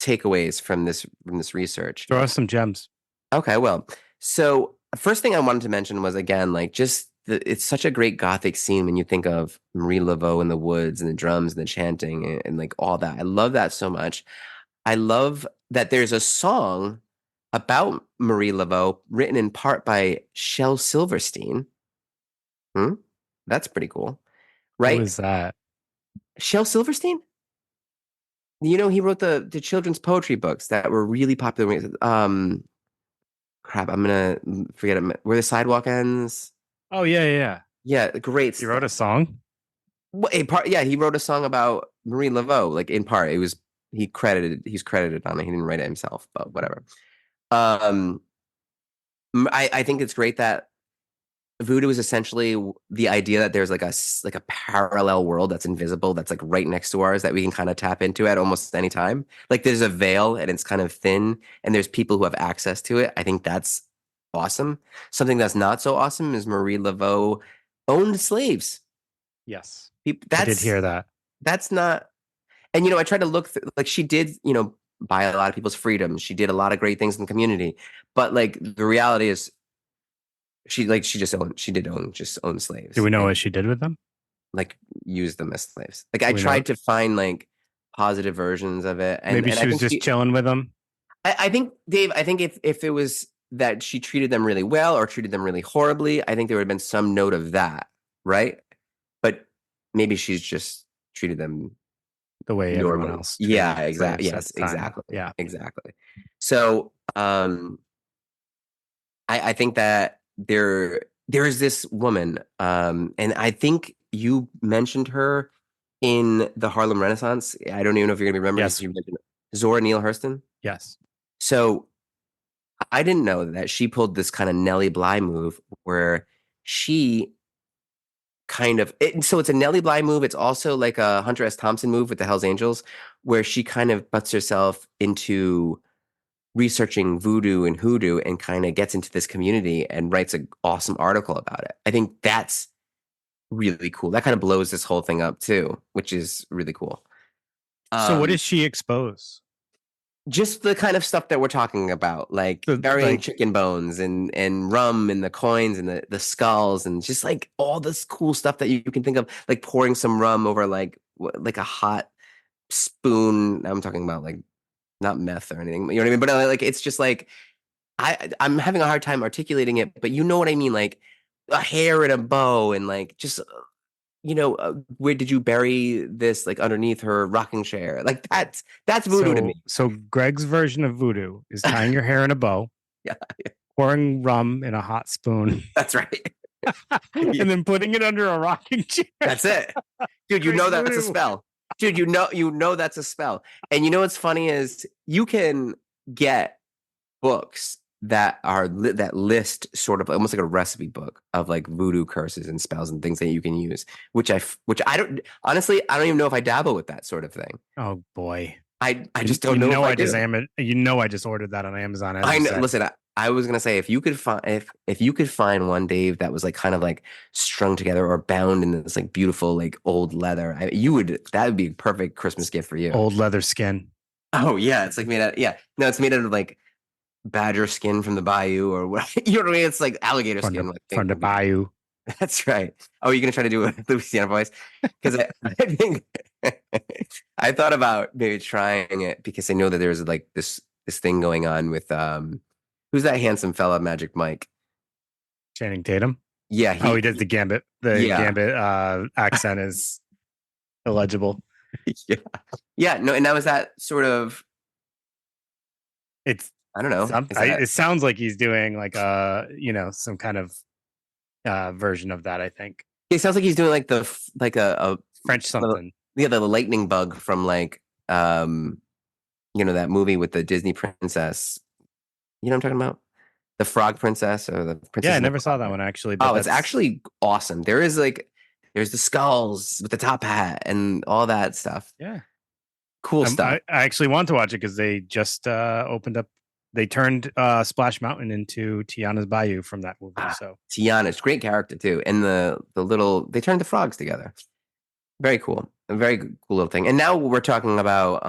takeaways from this research. Throw us some gems. Okay, well, so first thing I wanted to mention was again, like just it's such a great gothic scene when you think of Marie Laveau in the woods and the drums and the chanting and like all that. I love that so much. I love that there's a song about Marie Laveau written in part by Shel Silverstein. Hmm? That's pretty cool, Who right? is that? Shel Silverstein? You know, he wrote the children's poetry books that were really popular. Crap, I'm gonna forget it. Where the sidewalk ends. Oh yeah. Yeah, great He wrote stuff. a song. Well, in part, yeah, he wrote a song about Marie Laveau. Like in part, he's credited on it. He didn't write it himself, but whatever. Um, I think it's great that voodoo is essentially the idea that there's like like a parallel world that's invisible, that's like right next to ours that we can kind of tap into at almost any time. Like there's a veil and it's kind of thin, and there's people who have access to it. I think that's awesome. Something that's not so awesome is Marie Laveau owned slaves. Yes, I did That's hear that. that's not. And I tried to look like she did, buy a lot of people's freedom. She did a lot of great things in the community, but like the reality is she did own Do slaves we know and what she did with them? like use them as slaves. Like I Do we know? tried to find like positive versions of it, and Maybe and she I was think just chilling with them. I think Dave, I think if it was that she treated them really well or treated them really horribly, I think there would have been some note of that, right? But maybe she's just treated them The way everyone normally. else Yeah, treated exactly. slaves at Yes, the time. exactly, Yeah. exactly. So I think that there is this woman, and I think you mentioned her in the Harlem Renaissance. I don't even know if you're gonna remember because Yes. you mentioned Zora Neale Hurston. Yes. So I didn't know that she pulled this kind of Nellie Bly move where she so it's a Nellie Bly move. It's also like a Hunter S. Thompson move with the Hells Angels, where she kind of butts herself into researching voodoo and hoodoo and kind of gets into this community and writes an awesome article about it. I think that's really cool. That kind of blows this whole thing up too, which is really cool. So what Um, does she expose? just the kind of stuff that we're talking about, like The, burying like chicken bones and rum and the coins and the skulls and just like all this cool stuff that you can think of, like pouring some rum over like like a hot spoon. I'm talking about like not meth or anything, you know what I mean? But like it's just like I'm having a hard time articulating it, but you know what I mean, like a hair and a bow and like just where did you bury this like underneath her rocking chair? Like that's voodoo to me. so Greg's version of voodoo is tying your hair in a bow, Yeah, pouring rum in a hot spoon, that's right. and then putting it under a rocking chair. That's it. Dude, you Greg's know that's a voodoo. spell. Dude, you know that's a spell. And you know what's funny is you can get books that list sort of almost like a recipe book of like voodoo curses and spells and things that you can use, which I don't honestly I don't even know if I dabble with that sort of thing. Oh boy. I just don't know if I do. I just ordered that on Amazon. As I you know. said. Listen, I was gonna say if you could find if you could find one, Dave, that was like kind of like strung together or bound in this like beautiful like old leather, that would be a perfect Christmas gift for you. Old leather skin. Oh yeah, it's like made out. Yeah, no, it's made out of like badger skin from the bayou or what? You know what I mean? It's like alligator skin. From the bayou. That's right. Oh, you're gonna try to do a Louisiana voice because I think I thought about maybe trying it because I know that there's like this thing going on with Who's that handsome fella, Magic Mike? Channing Tatum. Yeah, He does the Gambit. The Yeah. Gambit accent is illegible. yeah, yeah. No, and now is that sort of It's I don't know. Is that it sounds like he's doing like some kind of version of that. I think it sounds like he's doing like like a French something. the lightning bug from like that movie with the Disney princess. You know what I'm talking about? The Frog Princess or the Princess. Yeah, I and the never saw Frog. that one actually. But It's actually awesome. There's the skulls with the top hat and all that stuff. Yeah, cool stuff. I actually want to watch it because they just opened up. They turned Splash Mountain into Tiana's Bayou from that movie. So Tiana's great character too, and the little they turned the frogs together. Very cool, a very cool little thing. And now we're talking about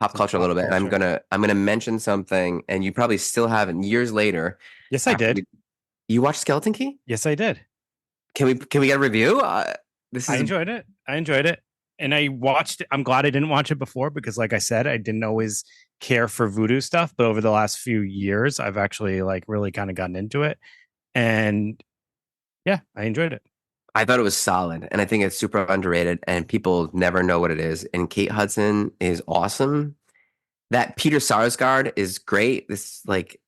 pop culture a little bit. And I'm gonna mention something, and you probably still haven't years later. Yes, I did. You watched Skeleton Key? Yes, I did. Can we get a review? I enjoyed it. And I watched it. I'm glad I didn't watch it before because, like I said, I didn't always care for voodoo stuff. But over the last few years, I've actually really kind of gotten into it. And yeah, I enjoyed it. I thought it was solid, and I think it's super underrated, and people never know what it is. And Kate Hudson is awesome. That Peter Sarsgaard is great. This like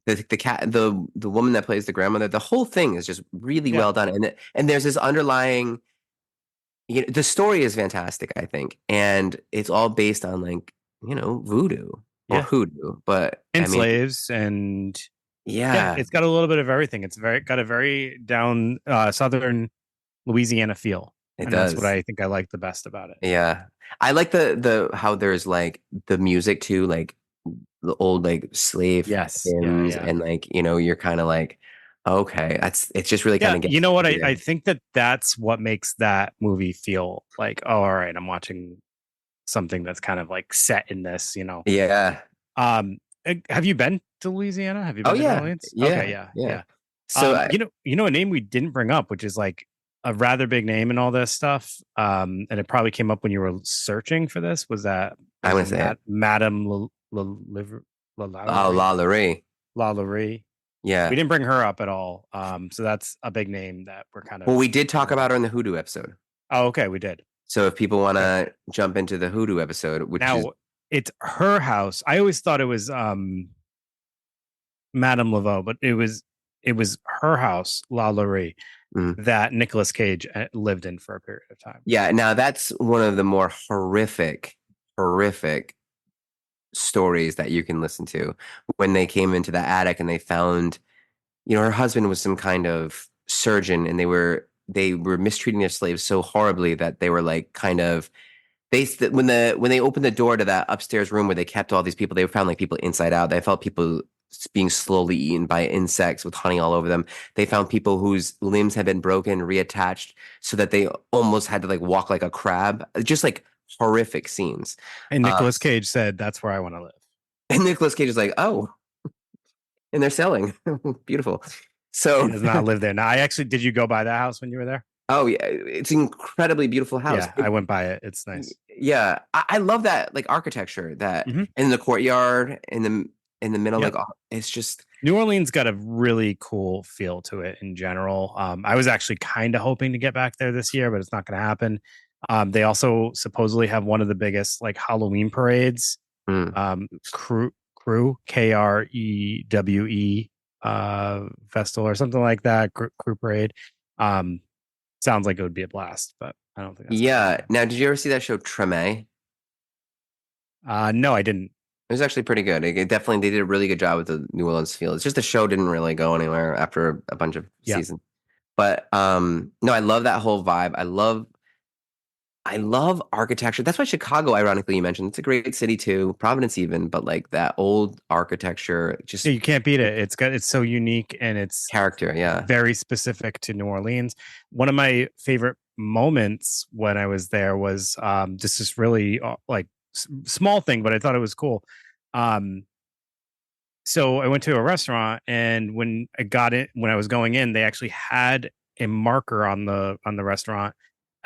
the cat, the woman that plays the grandmother. The whole thing is just really well done, and there's this underlying. The story is fantastic, I think, and it's all based on voodoo or hoodoo, but slaves and it's got a little bit of everything. It's got a very down southern Louisiana feel. That's what I think I like the best about it. Yeah, I like the how there's like the music too, like the old slave hymns, and you're kind of like. Okay, it's just really kind of you know what I think that's what makes that movie feel like, oh, all right, I'm watching something that's kind of like set in this, Yeah. Have you been to Louisiana? Have you been to New Orleans? Yeah. Okay, yeah. So a name we didn't bring up, which is like a rather big name and all this stuff. And it probably came up when you were searching for this. Was that I want to say Madame LaLaurie. Yeah. We didn't bring her up at all. So that's a big name that we're kind of. Well, we did talk about her in the Hoodoo episode. Oh, okay, we did. So if people want to jump into the Hoodoo episode, it's her house. I always thought it was Madame Laveau, but it was her house, La Laurie, that Nicolas Cage lived in for a period of time. Yeah, now that's one of the more horrific stories that you can listen to. When they came into the attic and they found, her husband was some kind of surgeon, and they were mistreating their slaves so horribly that they were like kind of when they opened the door to that upstairs room where they kept all these people, they found like people inside out. They felt people being slowly eaten by insects with honey all over them. They found people whose limbs had been broken, reattached, so that they almost had to walk like a crab. Just horrific scenes. And Nicolas Cage said, "That's where I want to live." And Nicolas Cage is like, "Oh," and they're selling. Beautiful. So he does not live there. Now, did you go by that house when you were there? Oh yeah, it's an incredibly beautiful house. Yeah, I went by it. It's nice. Yeah, I love that architecture that in the courtyard in the middle. It's just New Orleans got a really cool feel to it in general. I was actually kind of hoping to get back there this year, but it's not going to happen. They also supposedly have one of the biggest Halloween parades. Crew KREWE festival or something like that. Crew parade. Sounds like it would be a blast, but I don't think. Now, did you ever see that show Treme? No, I didn't. It was actually pretty good. They did a really good job with the New Orleans feel. It's just the show didn't really go anywhere after a bunch of seasons. But no, I love that whole vibe. I love architecture. That's why Chicago, ironically, you mentioned, it's a great city too. Providence even, but that old architecture, just you can't beat it. It's so unique, and it's character. Yeah, very specific to New Orleans. One of my favorite moments when I was there was just this really small thing, but I thought it was cool. So I went to a restaurant, and when I was going in, they actually had a marker on the restaurant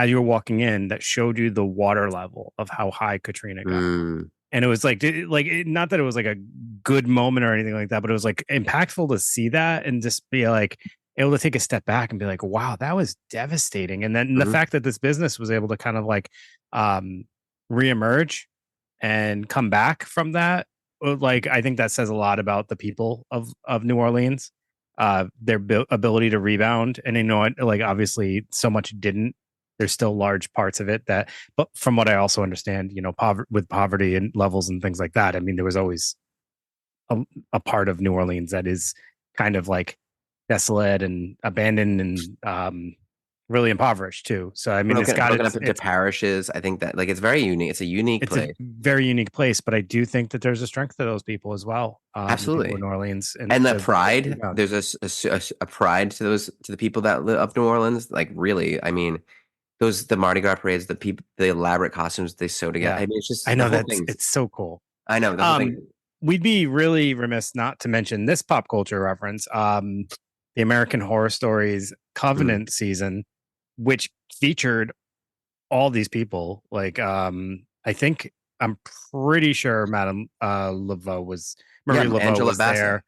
as you were walking in that showed you the water level of how high Katrina got. And it was like not that it was like a good moment or anything like that, but it was like impactful to see that and just be like able to take a step back and be like, wow, that was devastating. And then the Mhm. fact that this business was able to kind of like um reemerge and come back from that, like I think that says a lot about the people of New Orleans, their ability to rebound. And like obviously so much didn't. There's still large parts of it that, but from what I also understand, with poverty and levels and things like that, I mean, there was always a, a part of New Orleans that is kind of like desolate and abandoned and really impoverished too. So I mean, Broken up into parishes. I think that like it's very unique. It's a unique it's a place. very unique place, but I do think that there's a strength to those people as well. The people Absolutely. in New Orleans And the to pride, rebound. there's a pride to the people that live up New Orleans. Like really, I mean, the Mardi Gras parades, the elaborate costumes they sew together. Yeah, I mean, it's I just the know whole thing. it's so cool. I know the whole thing. We'd be really remiss not to mention this pop culture reference. The American Horror Stories Covenant season, which featured all these people. Like, I think I'm pretty sure Madame Laveau Marie Laveau Angela was Bassett. there.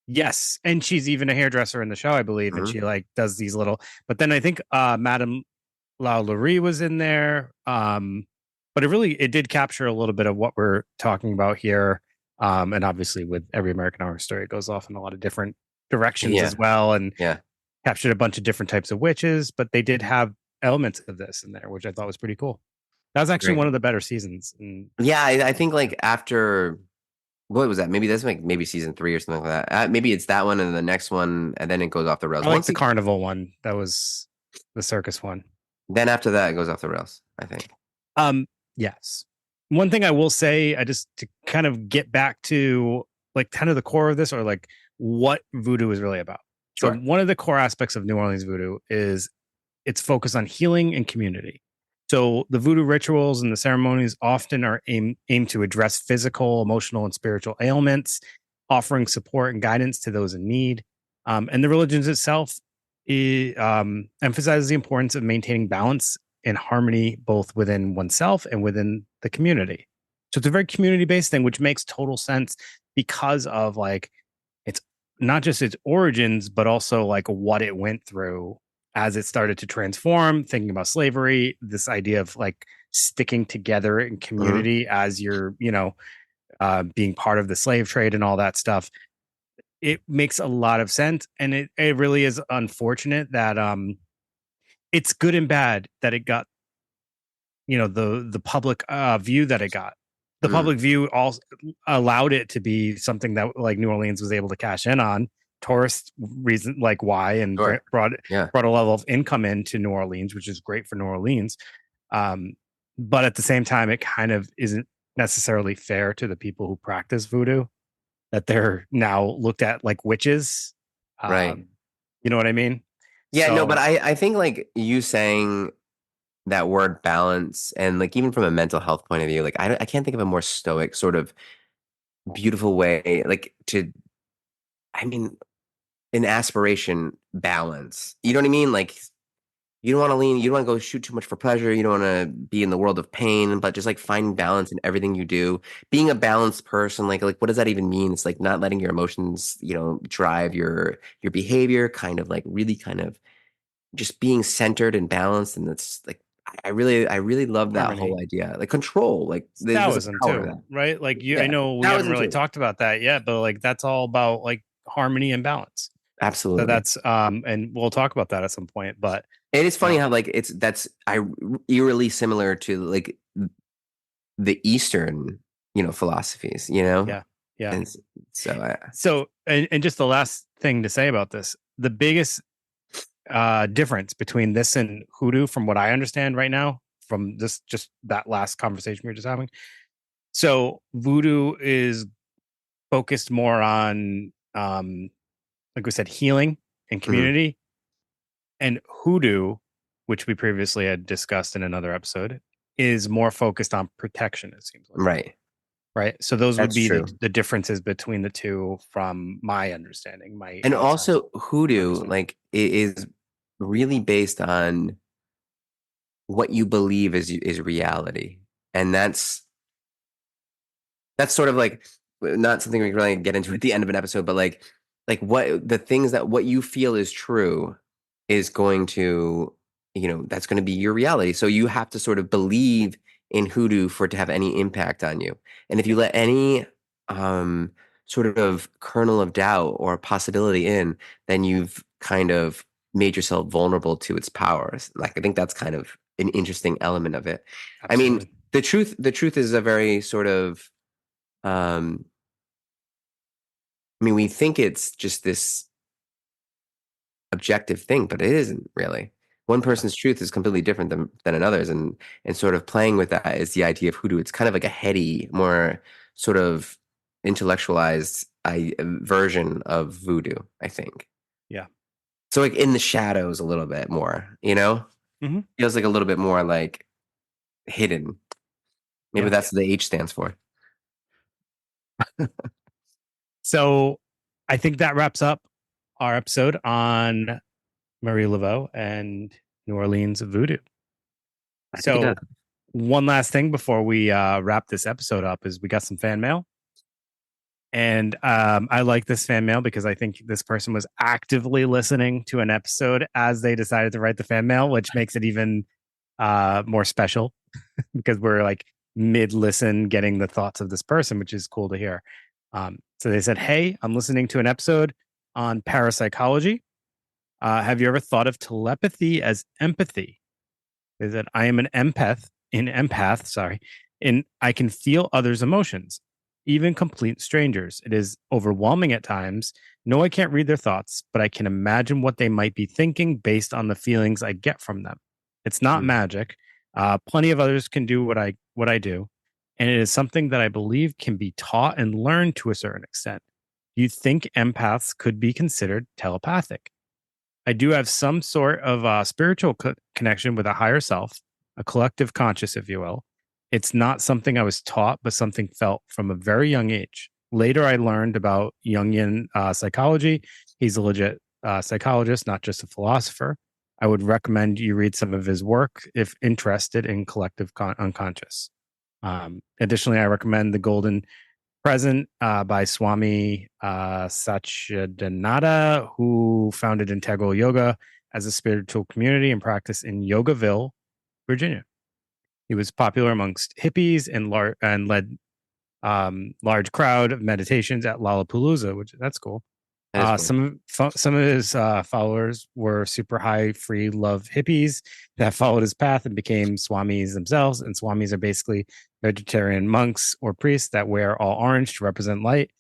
Yes, and she's even a hairdresser in the show, I believe, and she like does these little. But then I think Madame Laurie was in there. But it did capture a little bit of what we're talking about here. And obviously with every American Horror Story, it goes off in a lot of different directions as well, and captured a bunch of different types of witches, but they did have elements of this in there, which I thought was pretty cool. That was actually one of the better seasons. And I think like after what was that? Maybe that's like maybe season 3 or something like that. Maybe it's that one and the next one, and then it goes off the rails. I like the carnival one. That was the circus one. Then after that, it goes off the rails, I think. Yes. One thing I will say, I just to kind of get back to like kind of the core of this, or like what voodoo is really about. Sure. So one of the core aspects of New Orleans voodoo is its focus on healing and community. So the voodoo rituals and the ceremonies often are aimed to address physical, emotional, and spiritual ailments, offering support and guidance to those in need. And the religions itself emphasizes the importance of maintaining balance and harmony both within oneself and within the community. So it's a very community-based thing, which makes total sense because of like it's not just its origins, but also like what it went through as it started to transform, thinking about slavery, this idea of like sticking together in community as you're, being part of the slave trade and all that stuff. It makes a lot of sense. And it really is unfortunate that it's good and bad that it got, the public view that it got. The public view also allowed it to be something that like New Orleans was able to cash in on. Tourist reason like why and brought a level of income into New Orleans, which is great for New Orleans. But at the same time, it kind of isn't necessarily fair to the people who practice voodoo that they're now looked at like witches. Right. You know what I mean? Yeah, no, but I think like you saying that word balance and like even from a mental health point of view, like I can't think of a more stoic sort of beautiful way like to, I mean, an aspiration balance. You know what I mean? Like you don't want to you don't want to go shoot too much for pleasure. You don't want to be in the world of pain, but just like finding balance in everything you do. Being a balanced person, like what does that even mean? It's like not letting your emotions, drive your behavior, kind of like really kind of just being centered and balanced. And that's like I really love that harmony. Whole idea. Like control, like Taoism too, right? Like I know we haven't really talked about that yet, but like that's all about like harmony and balance. Absolutely. So that's and we'll talk about that at some point. But it is funny how like that's eerily similar to like the Eastern, philosophies, Yeah. And so and just the last thing to say about this, the biggest difference between this and hoodoo, from what I understand right now, from this just that last conversation we were just having. So voodoo is focused more on like we said, healing and community. And hoodoo, which we previously had discussed in another episode, is more focused on protection, it seems like. Right. So those would be the differences between the two from my understanding. And also hoodoo, like it is really based on what you believe is reality. And that's That's sort of like not something we can really get into at the end of an episode, but like what the things that what you feel is true is going to, that's going to be your reality. So you have to sort of believe in hoodoo for it to have any impact on you. And if you let any sort of kernel of doubt or possibility in, then you've kind of made yourself vulnerable to its powers. Like, I think that's kind of an interesting element of it. Absolutely. I mean, the truth is a very sort of we think it's just this objective thing, but it isn't really. One person's truth is completely different than another's, and sort of playing with that is the idea of hoodoo. It's kind of like a heady, more sort of intellectualized version of voodoo, I think. Yeah. So like in the shadows a little bit more, Mm-hmm. feels like a little bit more like hidden. Maybe Yeah. that's what the H stands for. So I think that wraps up our episode on Marie Laveau and New Orleans voodoo. I think it So does. one last thing before we wrap this episode up is we got some fan mail. And I like this fan mail because I think this person was actively listening to an episode as they decided to write the fan mail, which makes it even more special because we're like mid-listen getting the thoughts of this person, which is cool to hear. So they said, "Hey, I'm listening to an episode on parapsychology. Have you ever thought of telepathy as empathy? Is that I am an empath, sorry, and I can feel others' emotions, even complete strangers. It is overwhelming at times. No, I can't read their thoughts, but I can imagine what they might be thinking based on the feelings I get from them. It's not Mm. magic. Plenty of others can do what I do, and it is something that I believe can be taught and learned to a certain extent. Do you think empaths could be considered telepathic? I do have some sort of spiritual connection with a higher self, a collective conscious, if you will. It's not something I was taught, but something felt from a very young age. Later, I learned about Jungian psychology. He's a legit psychologist, not just a philosopher. I would recommend you read some of his work if interested in collective unconscious. Additionally, I recommend The Golden Present by Swami Satchidananda, who founded Integral Yoga as a spiritual community and practice in Yogaville, Virginia. He was popular amongst hippies and led large crowd of meditations at Lollapalooza, which that's cool. That is cool. Some of his followers were super high free love hippies that followed his path and became swamis themselves. And swamis are basically vegetarian monks or priests that wear all orange to represent light.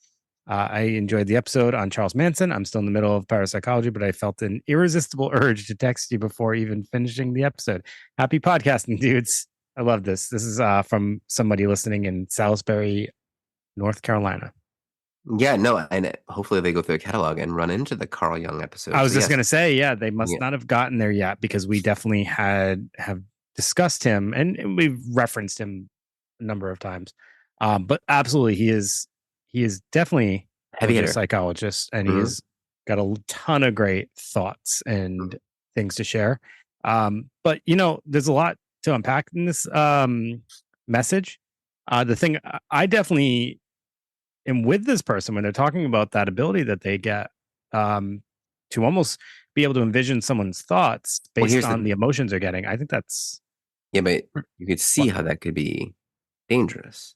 I enjoyed the episode on Charles Manson. I'm still in the middle of parapsychology, but I felt an irresistible urge to text you before even finishing the episode. Happy podcasting, dudes. I love this. This is from somebody listening in Salisbury, North Carolina. Yeah, no, and hopefully they go through the catalog and run into the Carl Jung episode. I was So just yes, going to say, yeah, they must not have gotten there yet because we definitely have discussed him and we've referenced him a number of times. But absolutely, he is definitely a heavy legit hitter. psychologist, and Mhm. he's got a ton of great thoughts and things to share. But there's a lot to unpack in this message. The thing I definitely am with this person when they're talking about that ability that they get to almost be able to envision someone's thoughts Well, based here's on the the emotions they're getting. I think that's yeah, but you could see how that could be dangerous,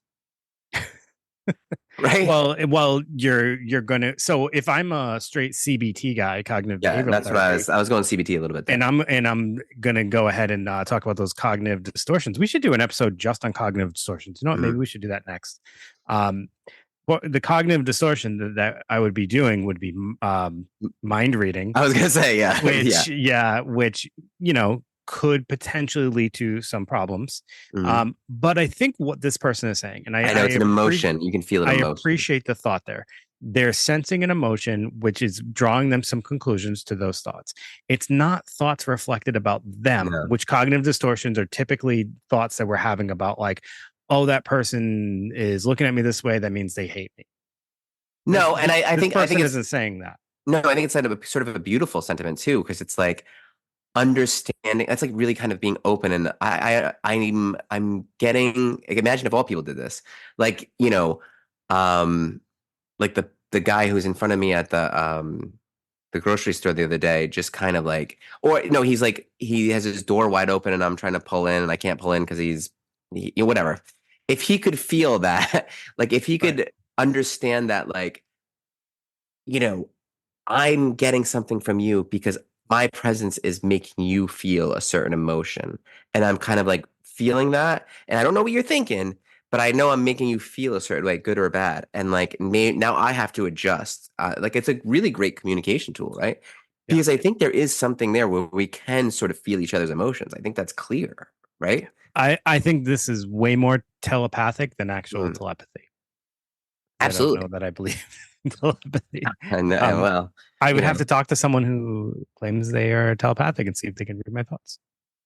right? well, you're gonna. So if I'm a straight CBT guy, cognitive Yeah, behavioral that's what therapy, I was going CBT a little bit there. and I'm gonna go ahead and talk about those cognitive distortions. We should do an episode just on cognitive distortions. You know what? Maybe we should do that next. Well, the cognitive distortion that I would be doing would be mind reading. I was gonna say, yeah, which could potentially lead to some problems. Mhm. But I think what this person is saying, and I know it's an emotion. You can feel an I emotion. appreciate the thought there. They're sensing an emotion, which is drawing them some conclusions to those thoughts. It's not thoughts reflected about them, No. which cognitive distortions are typically thoughts that we're having about, like, oh, that person is looking at me this way. That means they hate me. No, and I think this person it's isn't saying that. no, I think it's sort of a beautiful sentiment too, because it's like understanding. That's like really kind of being open. And I'm getting, like, imagine if all people did this, like, like the guy who's in front of me at the grocery store the other day, just kind of like, or no, he's like, he has his door wide open and I'm trying to pull in and I can't pull in because whatever. If he could feel that, like, if he could understand that, like, I'm getting something from you because my presence is making you feel a certain emotion. And I'm kind of like feeling that. And I don't know what you're thinking, but I know I'm making you feel a certain way, good or bad. And like, now I have to adjust. Like, it's a really great communication tool, right? Because I think there is something there where we can sort of feel each other's emotions. I think that's clear, right? I think this is way more telepathic than actual telepathy. Absolutely. I don't know that I believe in telepathy. Well, I would have to talk to someone who claims they are telepathic and see if they can read my thoughts.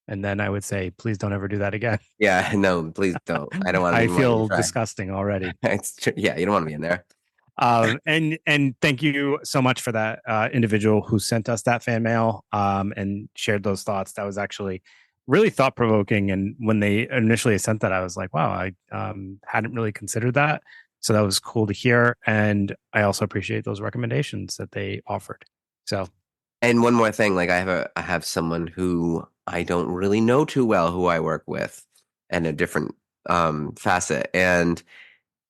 And then I would say, please don't ever do that again. Yeah, no, please don't. I don't want to. I feel disgusting already. Yeah, you don't want to be in there. And thank you so much for that individual who sent us that fan mail and shared those thoughts. That was actually really thought provoking. And when they initially sent that, I was like, wow, I hadn't really considered that. So that was cool to hear. And I also appreciate those recommendations that they offered. So, and one more thing, like I have someone who I don't really know too well who I work with in a different facet. And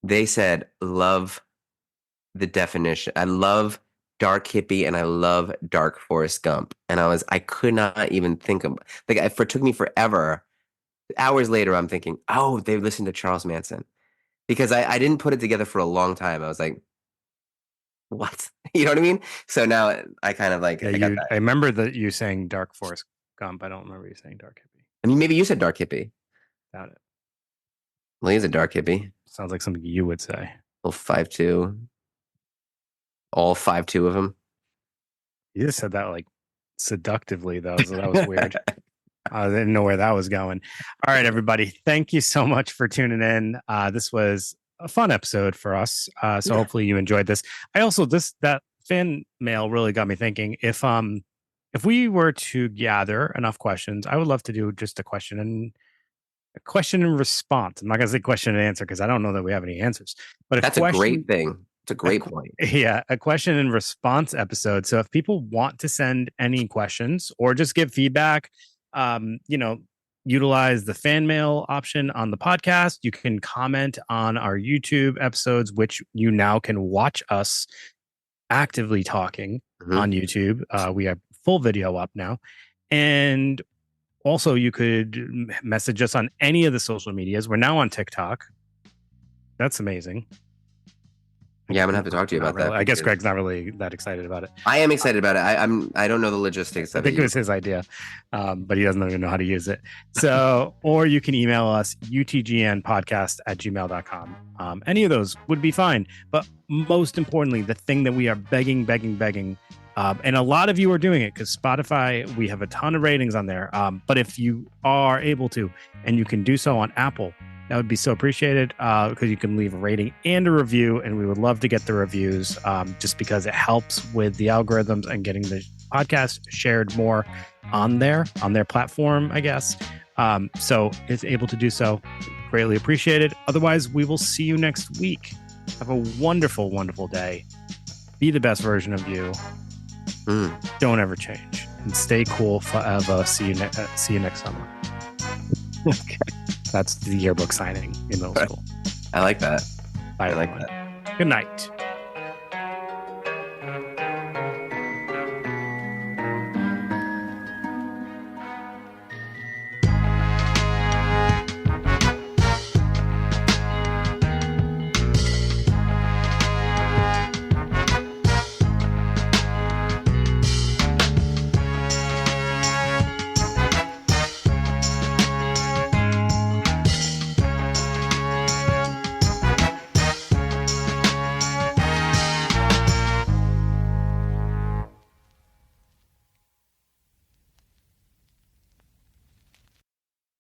they said, love the definition. I love dark hippie and I love dark Forrest Gump. And I could not even think of, like, it took me forever. Hours later, I'm thinking, oh, they listened to Charles Manson. Because I didn't put it together for a long time. I was like, what? You know what I mean? So now I kind of like, yeah, I remember that you saying dark Forrest Gump. I don't remember you saying dark hippie. I mean, maybe you said dark hippie. Doubt it. Well, he's a dark hippie. Sounds like something you would say. Well, 5'2". All 5'2" of them. You just said that like seductively, though. So that was weird. I didn't know where that was going. All right, everybody. Thank you so much for tuning in. This was a fun episode for us. So hopefully you enjoyed this. I also, that fan mail really got me thinking, if we were to gather enough questions, I would love to do just a question and response. I'm not going to say question and answer because I don't know that we have any answers. But that's a great thing. It's a great point. Yeah, a question and response episode. So if people want to send any questions or just give feedback, utilize the fan mail option on the podcast. You can comment on our YouTube episodes, which you now can watch us actively talking on YouTube. We have full video up now. And also you could message us on any of the social medias. We're now on TikTok. That's amazing. Yeah, I'm gonna have to talk to you about that. I guess Greg's not really that excited about it. I am excited about it. I don't know the logistics of it. I think it was his idea, but he doesn't even know how to use it. So, or you can email us utgnpodcast@gmail.com. Any of those would be fine. But most importantly, the thing that we are begging, and a lot of you are doing it because Spotify, we have a ton of ratings on there. But if you are able to, and you can do so on Apple, that would be so appreciated because you can leave a rating and a review, and we would love to get the reviews just because it helps with the algorithms and getting the podcast shared more on their platform, I guess. So if able to do so, greatly appreciated. Otherwise, we will see you next week. Have a wonderful, wonderful day. Be the best version of you. Don't ever change. And stay cool forever. See you next summer. Okay. That's the yearbook signing in middle school. I like that. Bye, I like everyone. that. Good night.